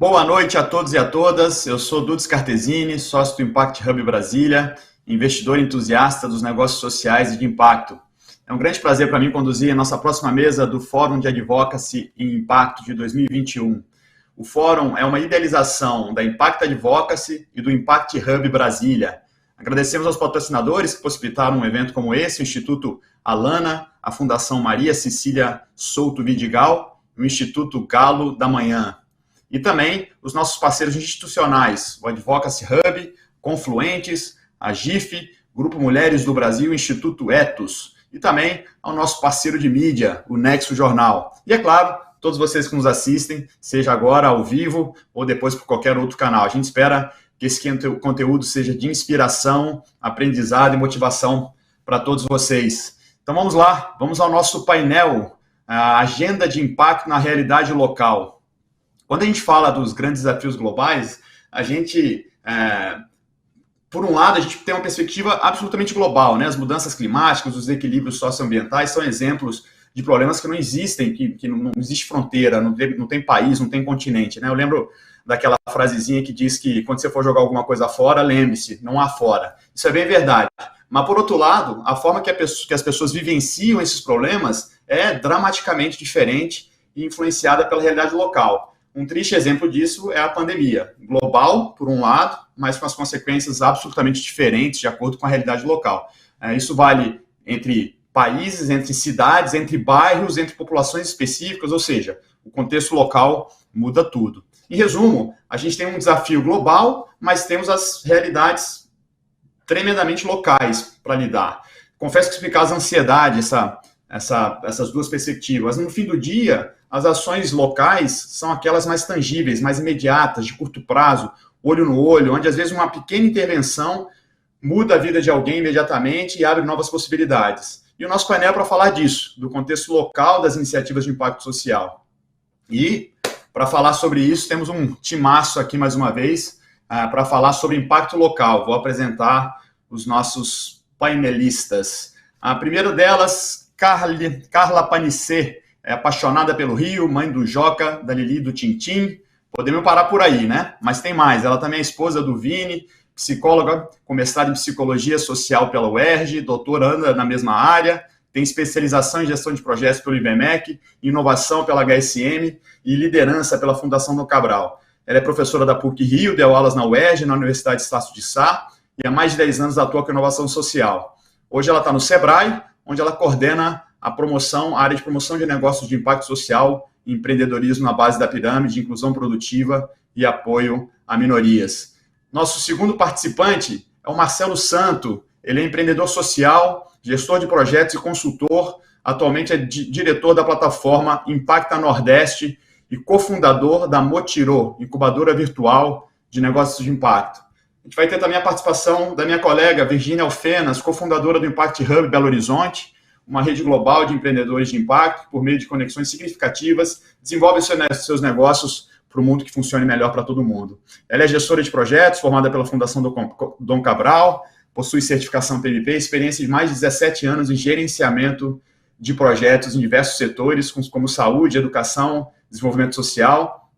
Boa noite a todos e a todas. Eu sou Dudes Cartesini, sócio do Impact Hub Brasília, investidor entusiasta dos negócios sociais e de impacto. É um grande prazer para mim conduzir a nossa próxima mesa do Fórum de Advocacy e Impacto de 2021. O fórum é uma idealização da Impact Advocacy e do Impact Hub Brasília. Agradecemos aos patrocinadores que possibilitaram um evento como esse, o Instituto Alana, a Fundação Maria Cecília Souto Vidigal e o Instituto Galo da Manhã. E também os nossos parceiros institucionais, o Advocacy Hub, Confluentes, a GIF, Grupo Mulheres do Brasil, Instituto Etos, e também ao nosso parceiro de mídia, o Nexo Jornal. E é claro, todos vocês que nos assistem, seja agora ao vivo ou depois por qualquer outro canal. A gente espera que esse conteúdo seja de inspiração, aprendizado e motivação para todos vocês. Então vamos lá, vamos ao nosso painel, a agenda de impacto na realidade local. Quando a gente fala dos grandes desafios globais, a gente, por um lado, a gente tem uma perspectiva absolutamente global, né? As mudanças climáticas, os desequilíbrios socioambientais são exemplos de problemas que não existem, que não existe fronteira, não tem país, não tem continente, né? Eu lembro daquela frasezinha que diz que quando você for jogar alguma coisa fora, lembre-se, não há fora. Isso é bem verdade. Mas, por outro lado, a forma que as pessoas vivenciam esses problemas é dramaticamente diferente e influenciada pela realidade local. Um triste exemplo disso é a pandemia. Global, por um lado, mas com as consequências absolutamente diferentes de acordo com a realidade local. Isso vale entre países, entre cidades, entre bairros, entre populações específicas, ou seja, o contexto local muda tudo. Em resumo, a gente tem um desafio global, mas temos as realidades tremendamente locais para lidar. Confesso que explicar a ansiedade, essas duas perspectivas. No fim do dia, as ações locais são aquelas mais tangíveis, mais imediatas, de curto prazo, olho no olho, onde às vezes uma pequena intervenção muda a vida de alguém imediatamente e abre novas possibilidades. E o nosso painel é para falar disso, do contexto local das iniciativas de impacto social. E, para falar sobre isso, temos um timaço aqui mais uma vez, para falar sobre impacto local. Vou apresentar os nossos painelistas. A primeira delas, Carla Panicê, é apaixonada pelo Rio, mãe do Joca, da Lili e do Tintim. Podemos parar por aí, né? Mas tem mais. Ela também é esposa do Vini, psicóloga com mestrado em Psicologia Social pela UERJ, doutoranda na mesma área, tem especialização em Gestão de Projetos pelo IBMEC, Inovação pela HSM e Liderança pela Fundação Dom Cabral. Ela é professora da PUC-Rio, deu aulas na UERJ, na Universidade Estácio de Sá, e há mais de 10 anos atua com inovação social. Hoje ela está no Sebrae, onde ela coordena a área de promoção de negócios de impacto social, empreendedorismo na base da pirâmide, inclusão produtiva e apoio a minorias. Nosso segundo participante é o Marcelo Santo. Ele é empreendedor social, gestor de projetos e consultor. Atualmente é diretor da plataforma Impacta Nordeste e cofundador da Motirô, incubadora virtual de negócios de impacto. A gente vai ter também a participação da minha colega Virgínia Alfenas, cofundadora do Impact Hub Belo Horizonte, uma rede global de empreendedores de impacto, que, por meio de conexões significativas, desenvolve seus negócios para um mundo que funcione melhor para todo mundo. Ela é gestora de projetos, formada pela Fundação Dom Cabral, possui certificação PMP, experiência de mais de 17 anos em gerenciamento de projetos em diversos setores, como saúde, educação, desenvolvimento social,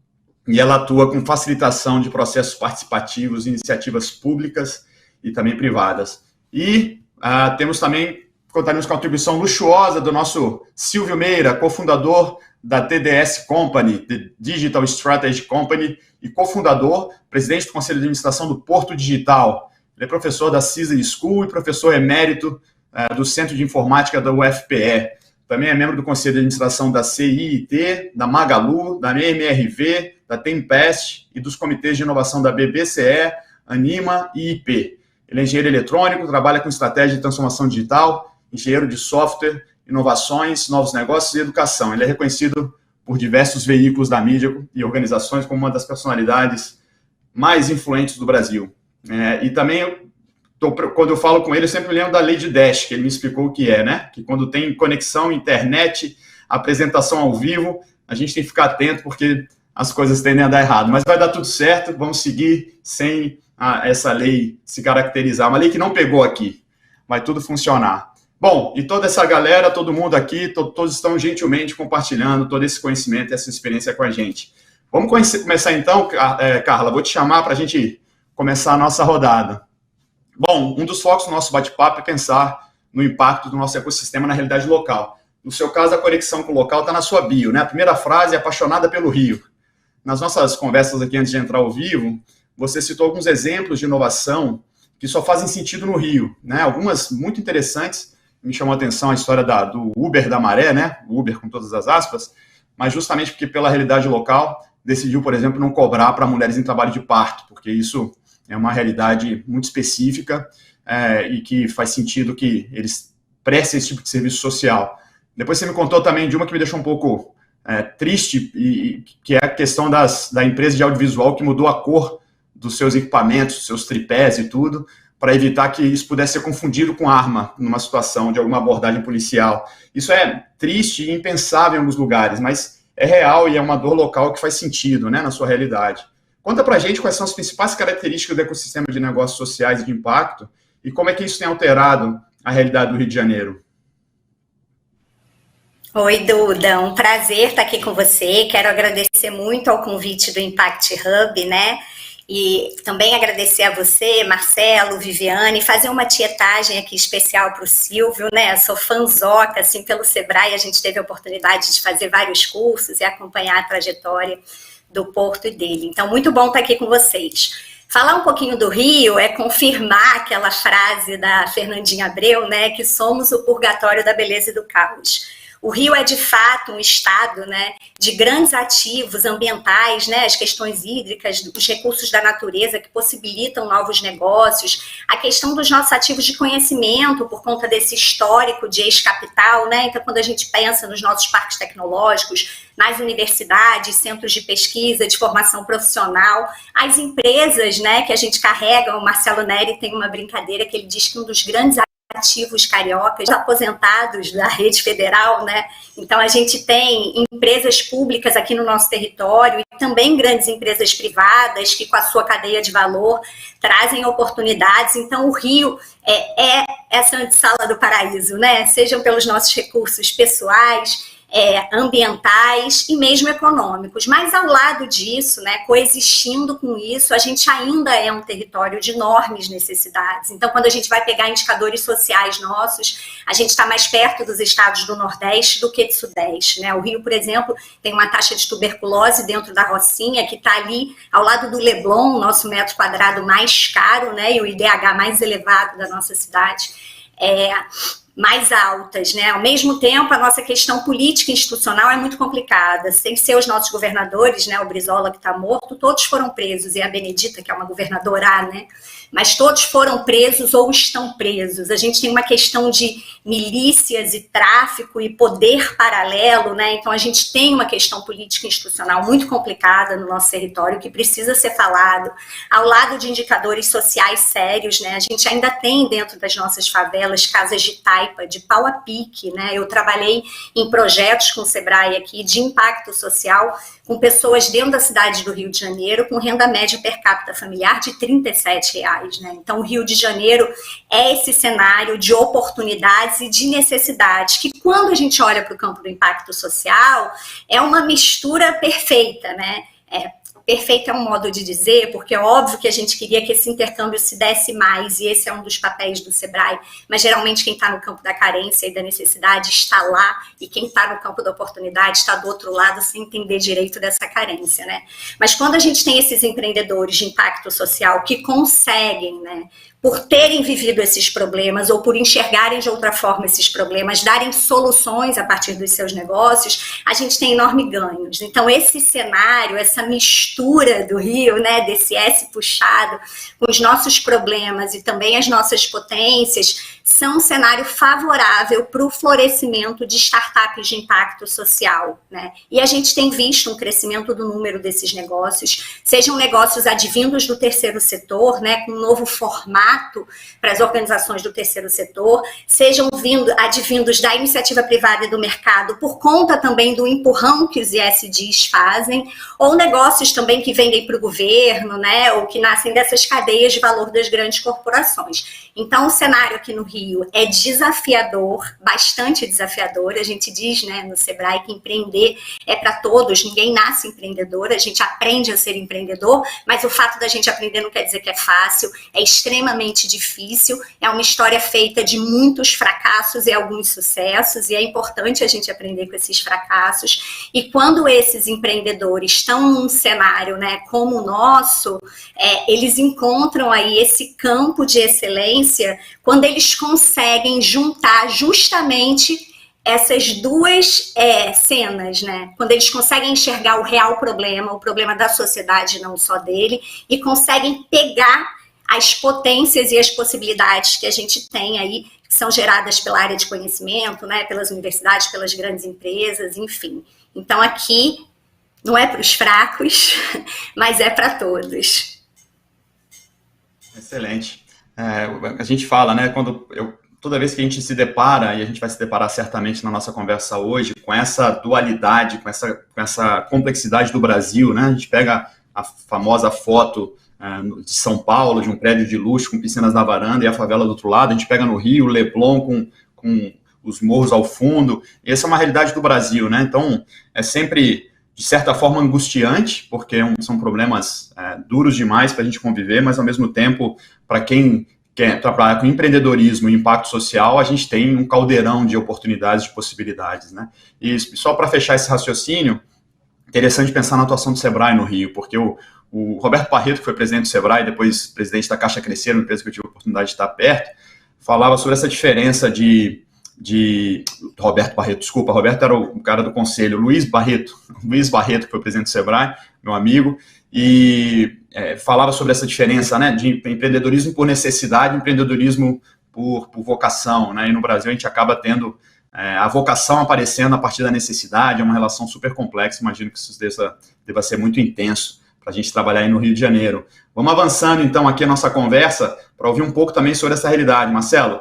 e ela atua com facilitação de processos participativos, iniciativas públicas e também privadas. E contaremos com a contribuição luxuosa do nosso Silvio Meira, cofundador da TDS Company, The Digital Strategy Company, e cofundador, presidente do Conselho de Administração do Porto Digital. Ele é professor da Caesar School e professor emérito do Centro de Informática da UFPE. Também é membro do Conselho de Administração da CIIT, da Magalu, da MRV, da Tempest e dos comitês de inovação da BBCE, Anima e IP. Ele é engenheiro eletrônico, trabalha com estratégia de transformação digital, engenheiro de software, inovações, novos negócios e educação. Ele é reconhecido por diversos veículos da mídia e organizações como uma das personalidades mais influentes do Brasil. E também, quando eu falo com ele, eu sempre lembro da lei de Dash, que ele me explicou o que é, né? Que quando tem conexão, internet, apresentação ao vivo, a gente tem que ficar atento, porque as coisas tendem a dar errado. Mas vai dar tudo certo, vamos seguir sem essa lei se caracterizar. Uma lei que não pegou aqui. Vai tudo funcionar. Bom, e toda essa galera, todo mundo aqui, todos estão gentilmente compartilhando todo esse conhecimento e essa experiência com a gente. Vamos começar então, Carla, vou te chamar para a gente começar a nossa rodada. Bom, um dos focos do nosso bate-papo é pensar no impacto do nosso ecossistema na realidade local. No seu caso, a conexão com o local está na sua bio, né? A primeira frase é apaixonada pelo Rio. Nas nossas conversas aqui antes de entrar ao vivo, você citou alguns exemplos de inovação que só fazem sentido no Rio, né? Algumas muito interessantes. Me chamou a atenção a história do Uber da Maré, né? O Uber com todas as aspas, mas justamente porque pela realidade local decidiu, por exemplo, não cobrar para mulheres em trabalho de parto, porque isso é uma realidade muito específica e que faz sentido que eles prestem esse tipo de serviço social. Depois você me contou também de uma que me deixou um pouco triste, que é a questão da empresa de audiovisual que mudou a cor dos seus equipamentos, seus tripés e tudo, para evitar que isso pudesse ser confundido com arma numa situação de alguma abordagem policial. Isso é triste e impensável em alguns lugares, mas é real e é uma dor local que faz sentido, né, na sua realidade. Conta pra gente quais são as principais características do ecossistema de negócios sociais e de impacto e como é que isso tem alterado a realidade do Rio de Janeiro. Oi, Duda, um prazer estar aqui com você. Quero agradecer muito ao convite do Impact Hub, né? E também agradecer a você, Marcelo, Viviane, fazer uma tietagem aqui especial para o Silvio, né? Eu sou fanzoca, assim, pelo Sebrae, a gente teve a oportunidade de fazer vários cursos e acompanhar a trajetória do Porto e dele. Então, muito bom estar aqui com vocês. Falar um pouquinho do Rio é confirmar aquela frase da Fernandinha Abreu, né? Que somos o purgatório da beleza e do caos. O Rio é, de fato, um estado, né, de grandes ativos ambientais, né, as questões hídricas, os recursos da natureza que possibilitam novos negócios, a questão dos nossos ativos de conhecimento por conta desse histórico de ex-capital, né? Então, quando a gente pensa nos nossos parques tecnológicos, nas universidades, centros de pesquisa, de formação profissional, as empresas, né, que a gente carrega, o Marcelo Neri tem uma brincadeira que ele diz que um dos grandes ativos cariocas, aposentados da rede federal, né? Então a gente tem empresas públicas aqui no nosso território e também grandes empresas privadas que com a sua cadeia de valor trazem oportunidades. Então o Rio é essa antessala do paraíso, né? Sejam pelos nossos recursos pessoais, ambientais e mesmo econômicos. Mas ao lado disso, né, coexistindo com isso, a gente ainda é um território de enormes necessidades. Então, quando a gente vai pegar indicadores sociais nossos, a gente está mais perto dos estados do Nordeste do que do Sudeste, né? O Rio, por exemplo, tem uma taxa de tuberculose dentro da Rocinha, que está ali ao lado do Leblon, nosso metro quadrado mais caro, né, e o IDH mais elevado da nossa cidade. Mais altas, né? Ao mesmo tempo, a nossa questão política e institucional é muito complicada. Sem ser os nossos governadores, né? O Brizola, que está morto, todos foram presos, e a Benedita, que é uma governadora, né? Mas todos foram presos ou estão presos. A gente tem uma questão de milícias e tráfico e poder paralelo, né? Então a gente tem uma questão política e institucional muito complicada no nosso território que precisa ser falado. Ao lado de indicadores sociais sérios, né? A gente ainda tem dentro das nossas favelas casas de taipa, de pau a pique, né? Eu trabalhei em projetos com o Sebrae aqui de impacto social com pessoas dentro da cidade do Rio de Janeiro com renda média per capita familiar de R$37, né? Então, o Rio de Janeiro é esse cenário de oportunidades e de necessidades, que quando a gente olha para o campo do impacto social, é uma mistura perfeita, né? Perfeito é um modo de dizer, porque é óbvio que a gente queria que esse intercâmbio se desse mais, e esse é um dos papéis do Sebrae, mas geralmente quem está no campo da carência e da necessidade está lá, e quem está no campo da oportunidade está do outro lado sem entender direito dessa carência, né? Mas quando a gente tem esses empreendedores de impacto social que conseguem, né, por terem vivido esses problemas ou por enxergarem de outra forma esses problemas, darem soluções a partir dos seus negócios, a gente tem enormes ganhos. Então, esse cenário, essa mistura do Rio, né, desse S puxado, com os nossos problemas e também as nossas potências, são um cenário favorável para o florescimento de startups de impacto social, né? E a gente tem visto um crescimento do número desses negócios, sejam negócios advindos do terceiro setor, né, com um novo formato imediato para as organizações do terceiro setor, sejam advindos da iniciativa privada e do mercado por conta também do empurrão que os ESGs fazem, ou negócios também que vendem para o governo, né, ou que nascem dessas cadeias de valor das grandes corporações. Então, o cenário aqui no Rio é desafiador, bastante desafiador. A gente diz, né, no Sebrae que empreender é para todos, ninguém nasce empreendedor, a gente aprende a ser empreendedor, mas o fato da gente aprender não quer dizer que é fácil, é extremamente difícil, é uma história feita de muitos fracassos e alguns sucessos, e é importante a gente aprender com esses fracassos. E quando esses empreendedores estão num cenário, né, como o nosso, eles encontram aí esse campo de excelência quando eles conseguem juntar justamente essas duas cenas, né? Quando eles conseguem enxergar o real problema, o problema da sociedade, não só dele, e conseguem pegar as potências e as possibilidades que a gente tem aí, que são geradas pela área de conhecimento, né? Pelas universidades, pelas grandes empresas, enfim. Então aqui não é para os fracos, mas é para todos. Excelente. A gente fala, né, toda vez que a gente se depara, e a gente vai se deparar certamente na nossa conversa hoje, com essa dualidade, com essa complexidade do Brasil, né, a gente pega a famosa foto de São Paulo, de um prédio de luxo com piscinas na varanda e a favela do outro lado, a gente pega no Rio, o Leblon com os morros ao fundo, e essa é uma realidade do Brasil, né, então é sempre, de certa forma, angustiante, porque são problemas duros demais para a gente conviver, mas ao mesmo tempo, para quem quer trabalhar com empreendedorismo e impacto social, a gente tem um caldeirão de oportunidades, de possibilidades, né? E só para fechar esse raciocínio, interessante pensar na atuação do Sebrae no Rio, porque o Roberto Barreto, que foi presidente do Sebrae, depois presidente da Caixa Crescer, uma empresa que eu tive a oportunidade de estar perto, falava sobre essa diferença Roberto Barreto, desculpa, Roberto era o cara do conselho, Luiz Barreto, que foi presidente do Sebrae, meu amigo, e falava sobre essa diferença, né, de empreendedorismo por necessidade, empreendedorismo por vocação, né, e no Brasil a gente acaba tendo a vocação aparecendo a partir da necessidade, é uma relação super complexa, imagino que isso deva ser muito intenso para a gente trabalhar aí no Rio de Janeiro. Vamos avançando então aqui a nossa conversa para ouvir um pouco também sobre essa realidade. Marcelo,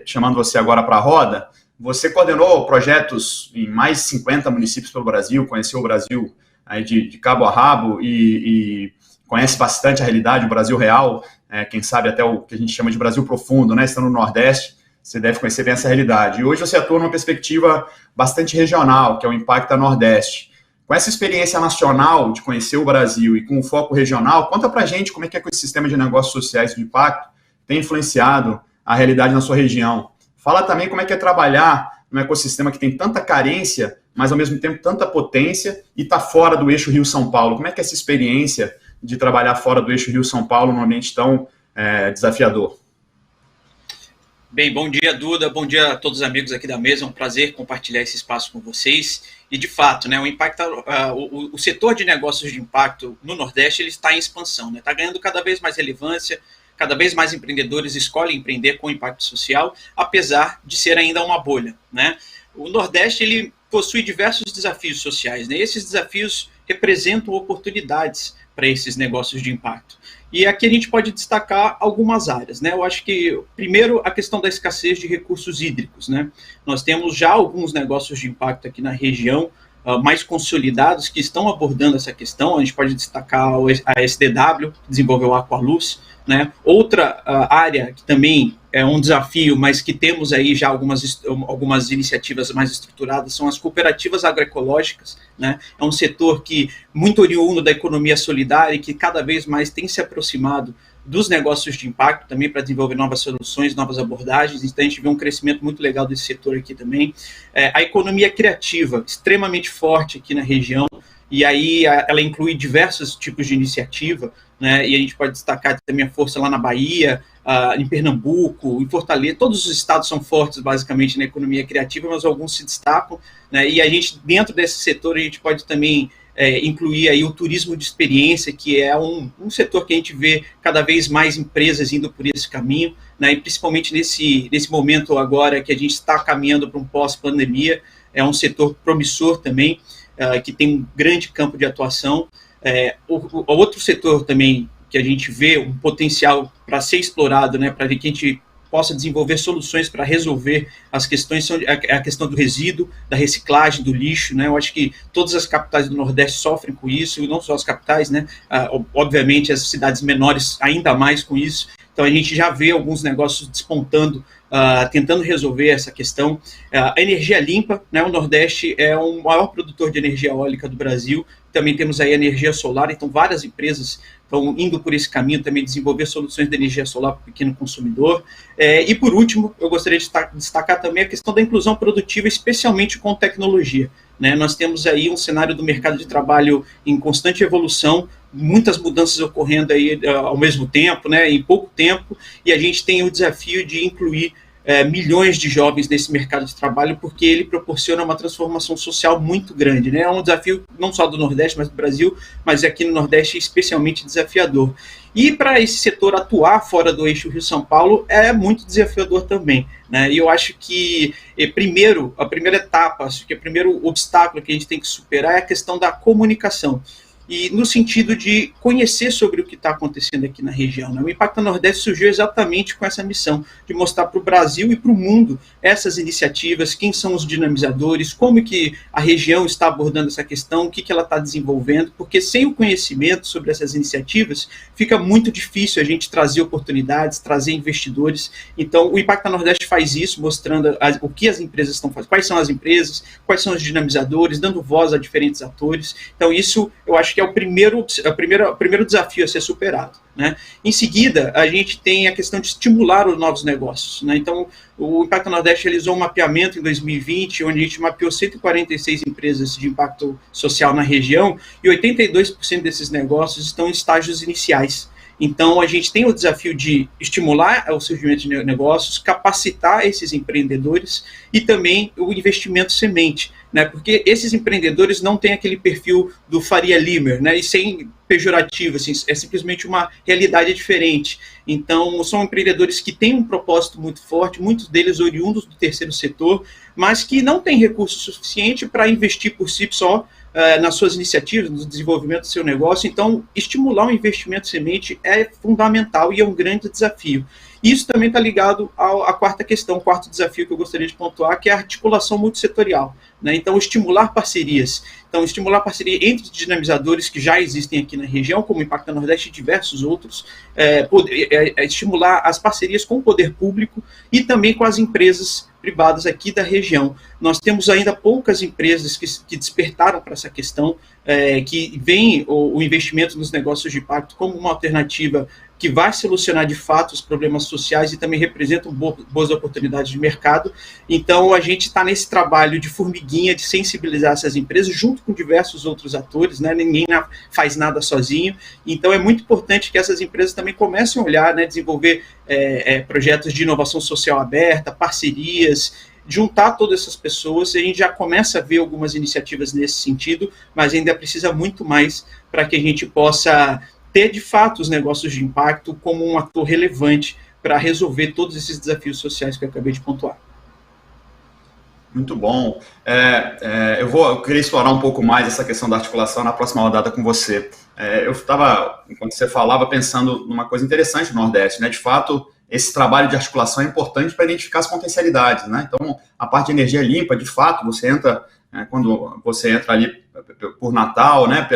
chamando você agora para a roda, você coordenou projetos em mais de 50 municípios pelo Brasil, conheceu o Brasil aí de cabo a rabo e conhece bastante a realidade, o Brasil real, quem sabe até o que a gente chama de Brasil profundo, né? Estando no Nordeste, você deve conhecer bem essa realidade. E hoje você atua numa perspectiva bastante regional, que é o Impacta Nordeste. Com essa experiência nacional de conhecer o Brasil e com o foco regional, conta pra gente como é que o sistema de negócios sociais de impacto tem influenciado a realidade na sua região. Fala também como é que é trabalhar num ecossistema que tem tanta carência, mas ao mesmo tempo tanta potência e está fora do eixo Rio-São Paulo. Como é que é essa experiência de trabalhar fora do eixo Rio-São Paulo num ambiente tão desafiador? Bem, bom dia, Duda, bom dia a todos os amigos aqui da mesa, é um prazer compartilhar esse espaço com vocês. E, de fato, né, o setor de negócios de impacto no Nordeste ele está em expansão, né, está ganhando cada vez mais relevância, cada vez mais empreendedores escolhem empreender com impacto social, apesar de ser ainda uma bolha, né? O Nordeste ele possui diversos desafios sociais, né? Esses desafios representam oportunidades para esses negócios de impacto. E aqui a gente pode destacar algumas áreas, né? Eu acho que, primeiro, a questão da escassez de recursos hídricos, né? Nós temos já alguns negócios de impacto aqui na região, mais consolidados, que estão abordando essa questão. A gente pode destacar a SDW, que desenvolveu a Aqualuz, né? Outra área que também é um desafio, mas que temos aí já algumas iniciativas mais estruturadas, são as cooperativas agroecológicas, né? É um setor que muito oriundo da economia solidária e que cada vez mais tem se aproximado dos negócios de impacto também para desenvolver novas soluções, novas abordagens. Então a gente vê um crescimento muito legal desse setor aqui também. A economia criativa, extremamente forte aqui na região, e aí ela inclui diversos tipos de iniciativa, né? E a gente pode destacar também a força lá na Bahia, em Pernambuco, em Fortaleza. Todos os estados são fortes basicamente na economia criativa, mas alguns se destacam, né? E a gente, dentro desse setor, a gente pode também incluir aí o turismo de experiência, que é um setor que a gente vê cada vez mais empresas indo por esse caminho, né? E principalmente nesse momento agora que a gente está caminhando para um pós-pandemia, é um setor promissor também, que tem um grande campo de atuação. O outro setor também que a gente vê um potencial para ser explorado, né, para que a gente possa desenvolver soluções para resolver as questões, são a questão do resíduo, da reciclagem, do lixo, né? Eu acho que todas as capitais do Nordeste sofrem com isso, e não só as capitais, né? Obviamente as cidades menores ainda mais com isso. Então a gente já vê alguns negócios despontando, tentando resolver essa questão. A energia limpa, né? O Nordeste é o maior produtor de energia eólica do Brasil. Também temos aí a energia solar, então várias empresas estão indo por esse caminho, também desenvolver soluções de energia solar para o pequeno consumidor. E por último, eu gostaria de destacar também a questão da inclusão produtiva, especialmente com tecnologia, né? Nós temos aí um cenário do mercado de trabalho em constante evolução, muitas mudanças ocorrendo aí ao mesmo tempo, né, em pouco tempo, e a gente tem o desafio de incluir milhões de jovens nesse mercado de trabalho, porque ele proporciona uma transformação social muito grande, né? É um desafio não só do Nordeste, mas do Brasil, mas aqui no Nordeste especialmente desafiador. E para esse setor atuar fora do eixo Rio-São Paulo é muito desafiador também, né? E eu acho que, a primeira etapa, acho que o primeiro obstáculo que a gente tem que superar é a questão da comunicação. E no sentido de conhecer sobre o que está acontecendo aqui na região, né? O Impacta Nordeste surgiu exatamente com essa missão, de mostrar para o Brasil e para o mundo essas iniciativas, quem são os dinamizadores, como que a região está abordando essa questão, o que ela está desenvolvendo, porque sem o conhecimento sobre essas iniciativas, fica muito difícil a gente trazer oportunidades, trazer investidores. Então, o Impacta Nordeste faz isso, mostrando o que as empresas estão fazendo, quais são as empresas, quais são os dinamizadores, dando voz a diferentes atores. Então, isso eu acho que é o primeiro desafio a ser superado, né? Em seguida, a gente tem a questão de estimular os novos negócios, né? Então, o Impacta Nordeste realizou um mapeamento em 2020, onde a gente mapeou 146 empresas de impacto social na região, e 82% desses negócios estão em estágios iniciais. Então, a gente tem o desafio de estimular o surgimento de negócios, capacitar esses empreendedores e também o investimento semente, né? Porque esses empreendedores não têm aquele perfil do Faria Limer, né? E sem pejorativo, assim, é simplesmente uma realidade diferente. Então, são empreendedores que têm um propósito muito forte, muitos deles oriundos do terceiro setor, mas que não têm recurso suficiente para investir por si só nas suas iniciativas, no desenvolvimento do seu negócio. Então, estimular o investimento semente é fundamental e é um grande desafio. Isso também está ligado à quarta questão, o quarto desafio que eu gostaria de pontuar, que é a articulação multissetorial, né? Então, estimular parcerias. Então, estimular parceria entre os dinamizadores que já existem aqui na região, como o Impacta Nordeste e diversos outros, estimular as parcerias com o poder público e também com as empresas privadas aqui da região. Nós temos ainda poucas empresas que despertaram para essa questão, que veem o investimento nos negócios de impacto como uma alternativa que vai solucionar de fato os problemas sociais e também representam boas oportunidades de mercado. Então, a gente está nesse trabalho de formiguinha, de sensibilizar essas empresas, junto com diversos outros atores, né? Ninguém faz nada sozinho. Então, é muito importante que essas empresas também comecem a olhar, né? Desenvolver projetos de inovação social aberta, parcerias, juntar todas essas pessoas. A gente já começa a ver algumas iniciativas nesse sentido, mas ainda precisa muito mais para que a gente possa ter, de fato, os negócios de impacto como um ator relevante para resolver todos esses desafios sociais que eu acabei de pontuar. Muito bom. Eu queria explorar um pouco mais essa questão da articulação na próxima rodada com você. Eu estava, enquanto você falava, pensando numa coisa interessante no Nordeste, né? De fato, esse trabalho de articulação é importante para identificar as potencialidades, né? Então, a parte de energia limpa, de fato, você entra, quando você entra ali por Natal, né?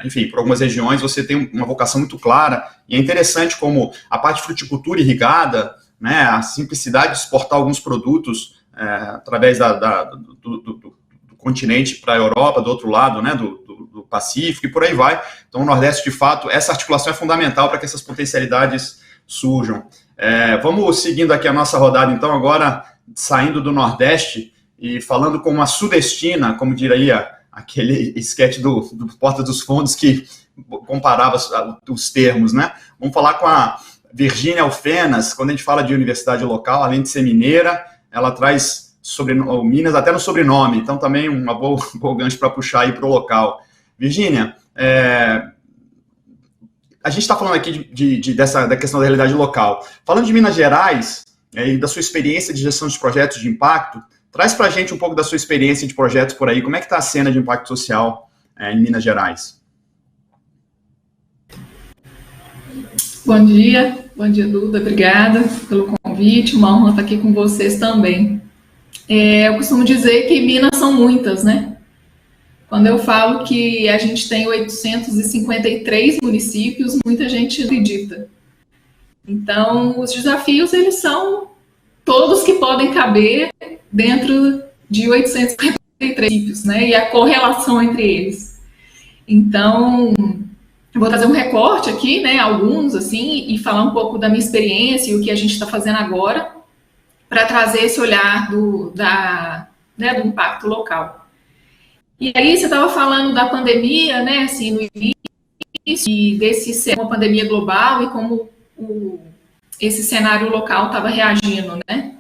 Enfim, por algumas regiões você tem uma vocação muito clara, e é interessante como a parte de fruticultura irrigada, né, a simplicidade de exportar alguns produtos através do continente para a Europa, do outro lado, né, do Pacífico, e por aí vai. Então, o Nordeste, de fato, essa articulação é fundamental para que essas potencialidades surjam. Vamos seguindo aqui a nossa rodada, então, agora saindo do Nordeste e falando com uma sudestina, como diria aquele esquete do Porta dos Fundos que comparava os termos, né? Vamos falar com a Virgínia Alfenas. Quando a gente fala de universidade local, além de ser mineira, ela traz Minas até no sobrenome, então também uma boa gancho para puxar aí para o local. Virgínia, a gente está falando aqui da questão da realidade local. Falando de Minas Gerais e da sua experiência de gestão de projetos de impacto, traz para a gente um pouco da sua experiência de projetos por aí. Como é que está a cena de impacto social em Minas Gerais? Bom dia, Duda, obrigada pelo convite, uma honra estar aqui com vocês também. Eu costumo dizer que Minas são muitas, né? Quando eu falo que a gente tem 853 municípios, muita gente acredita. Então, os desafios, eles são todos que podem caber dentro de 853 municípios, né? E a correlação entre eles. Então, eu vou trazer um recorte aqui, né? Alguns, assim, e falar um pouco da minha experiência e o que a gente está fazendo agora para trazer esse olhar do impacto local. E aí você estava falando da pandemia, né, assim, no início, e desse ser uma pandemia global e como esse cenário local estava reagindo, né?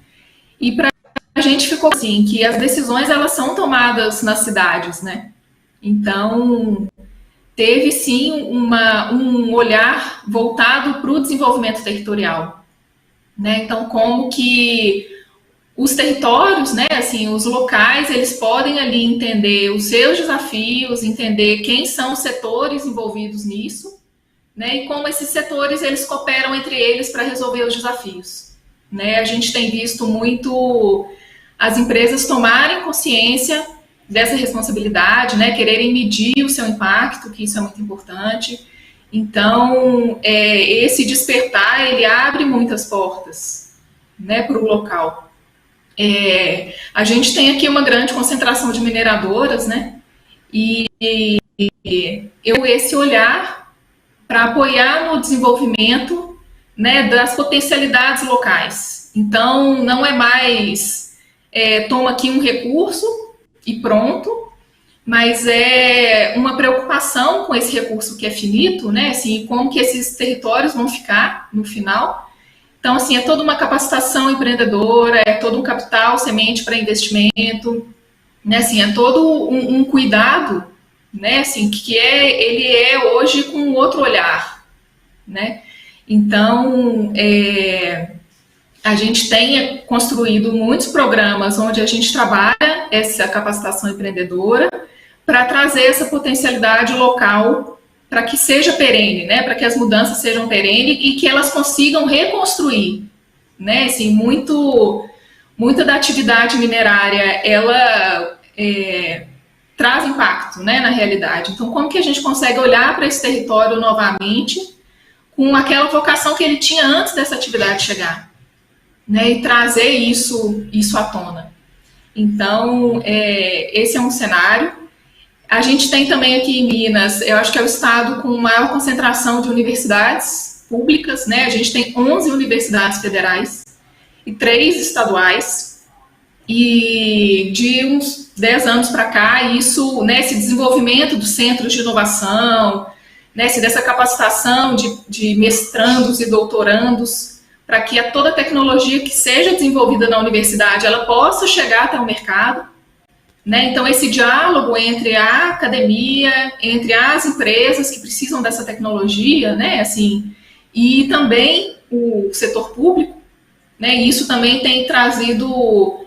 E para a gente ficou assim, que as decisões, elas são tomadas nas cidades, né? Então, teve sim um olhar voltado para o desenvolvimento territorial, né? Então, como que os territórios, né, assim, os locais, eles podem ali entender os seus desafios, entender quem são os setores envolvidos nisso, né, e como esses setores, eles cooperam entre eles para resolver os desafios, né? A gente tem visto muito as empresas tomarem consciência dessa responsabilidade, né, quererem medir o seu impacto, que isso é muito importante. Então, esse despertar, ele abre muitas portas, né, para o local. A gente tem aqui uma grande concentração de mineradoras, né? E esse olhar para apoiar no desenvolvimento, né, das potencialidades locais. Então, não é mais toma aqui um recurso e pronto, mas é uma preocupação com esse recurso que é finito, né? Assim, como que esses territórios vão ficar no final. Então, assim, é toda uma capacitação empreendedora, é todo um capital, semente para investimento, né? Assim, é todo um cuidado, né? Assim, que ele é hoje com um outro olhar, né? Então, a gente tem construído muitos programas onde a gente trabalha essa capacitação empreendedora para trazer essa potencialidade local para que seja perene, né? Para que as mudanças sejam perenes e que elas consigam reconstruir, né? Assim, muita da atividade minerária, ela traz impacto, né, na realidade. Então, como que a gente consegue olhar para esse território novamente com aquela vocação que ele tinha antes dessa atividade chegar, né? E trazer isso à tona. Então, esse é um cenário. A gente tem também aqui em Minas, eu acho que é o estado com maior concentração de universidades públicas, né? A gente tem 11 universidades federais e 3 estaduais. E de uns 10 anos para cá, isso, né, esse desenvolvimento dos centros de inovação, né, dessa capacitação de mestrandos e doutorandos, para que toda a tecnologia que seja desenvolvida na universidade, ela possa chegar até o mercado. Né? Então, esse diálogo entre a academia, entre as empresas que precisam dessa tecnologia, né, assim, e também o setor público, né, e isso também tem trazido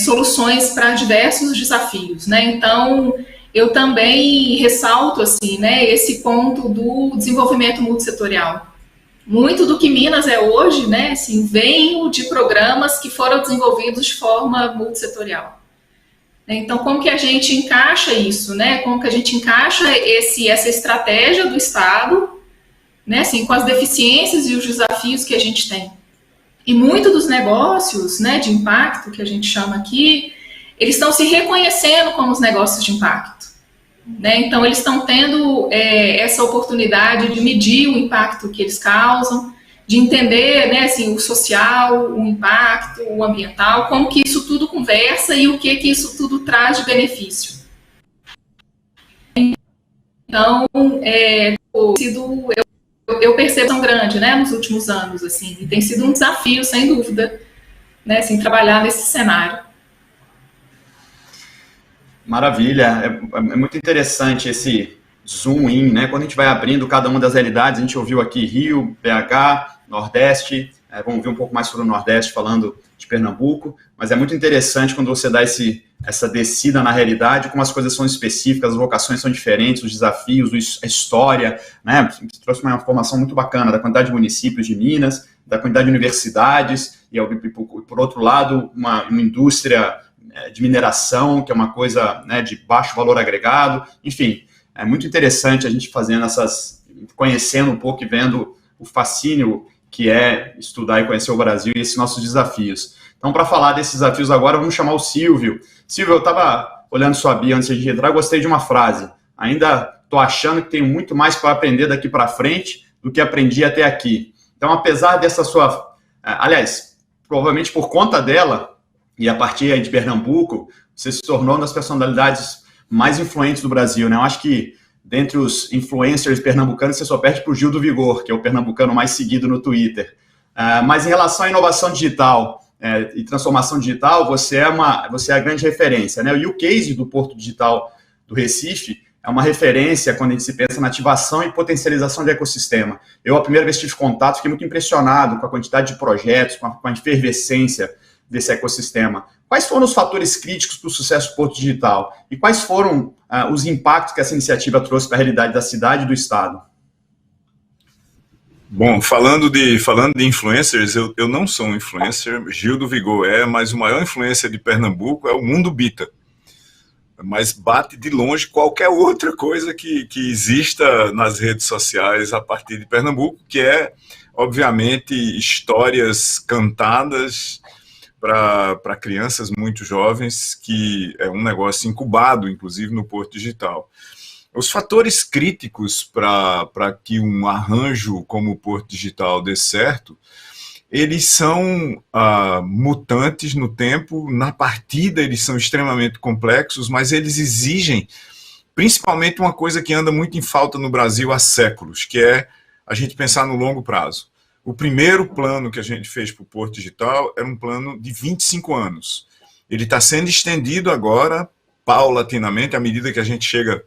soluções para diversos desafios. Né? Então, eu também ressalto assim, né, esse ponto do desenvolvimento multissetorial. Muito do que Minas é hoje, né, assim, vem de programas que foram desenvolvidos de forma multissetorial. Então, como que a gente encaixa isso, né? Como que a gente encaixa essa estratégia do Estado, né? Assim, com as deficiências e os desafios que a gente tem. E muito dos negócios, né, de impacto, que a gente chama aqui, eles estão se reconhecendo como os negócios de impacto, né? Então, eles estão tendo essa oportunidade de medir o impacto que eles causam, de entender, né, assim, o social, o impacto, o ambiental, como que isso tudo conversa e o que isso tudo traz de benefício. Então, eu percebo tão grande, né, nos últimos anos, assim, e tem sido um desafio, sem dúvida, né, assim, trabalhar nesse cenário. Maravilha, é muito interessante esse zoom in, né? Quando a gente vai abrindo cada uma das realidades, a gente ouviu aqui Rio, BH, Nordeste, vamos ver um pouco mais sobre o Nordeste, falando de Pernambuco, mas é muito interessante quando você dá essa descida na realidade, como as coisas são específicas, as vocações são diferentes, os desafios, a história, né? Você trouxe uma informação muito bacana da quantidade de municípios de Minas, da quantidade de universidades, e por outro lado, uma indústria de mineração, que é uma coisa, né, de baixo valor agregado. Enfim, é muito interessante a gente fazendo conhecendo um pouco e vendo o fascínio que é estudar e conhecer o Brasil e esses nossos desafios. Então, para falar desses desafios agora, vamos chamar o Silvio. Silvio, eu estava olhando sua bio antes de entrar, gostei de uma frase. Ainda estou achando que tenho muito mais para aprender daqui para frente do que aprendi até aqui. Então, apesar dessa sua... Aliás, provavelmente por conta dela, e a partir aí de Pernambuco, você se tornou uma das personalidades mais influentes do Brasil, né? Eu acho que dentre os influencers pernambucanos, você só perde para o Gil do Vigor, que é o pernambucano mais seguido no Twitter. Mas em relação à inovação digital e transformação digital, você é a grande referência, né? E o case do Porto Digital do Recife é uma referência quando a gente se pensa na ativação e potencialização do ecossistema. Eu, a primeira vez que tive contato, fiquei muito impressionado com a quantidade de projetos, com a efervescência desse ecossistema. Quais foram os fatores críticos para o sucesso do Porto Digital? E quais foram os impactos que essa iniciativa trouxe para a realidade da cidade e do Estado? Bom, falando de influencers, eu não sou um influencer, Gil do Vigor mas o maior influencer de Pernambuco é o Mundo Bita. Mas bate de longe qualquer outra coisa que exista nas redes sociais a partir de Pernambuco, que é, obviamente, histórias cantadas para crianças muito jovens, que é um negócio incubado, inclusive, no Porto Digital. Os fatores críticos para que um arranjo como o Porto Digital dê certo, eles são mutantes no tempo, na partida eles são extremamente complexos, mas eles exigem principalmente uma coisa que anda muito em falta no Brasil há séculos, que é a gente pensar no longo prazo. O primeiro plano que a gente fez para o Porto Digital era um plano de 25 anos. Ele está sendo estendido agora, paulatinamente, à medida que a gente chega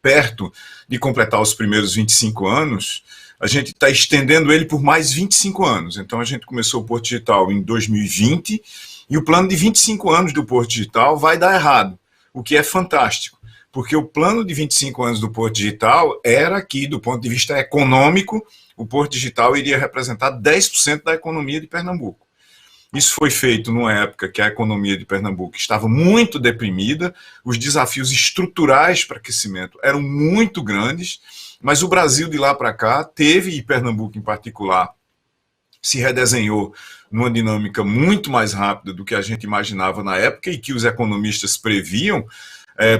perto de completar os primeiros 25 anos, a gente está estendendo ele por mais 25 anos. Então, a gente começou o Porto Digital em 2020 e o plano de 25 anos do Porto Digital vai dar errado, o que é fantástico, porque o plano de 25 anos do Porto Digital era que, do ponto de vista econômico, o Porto Digital iria representar 10% da economia de Pernambuco. Isso foi feito numa época que a economia de Pernambuco estava muito deprimida, os desafios estruturais para crescimento eram muito grandes, mas o Brasil de lá para cá teve, e Pernambuco em particular, se redesenhou numa dinâmica muito mais rápida do que a gente imaginava na época e que os economistas previam.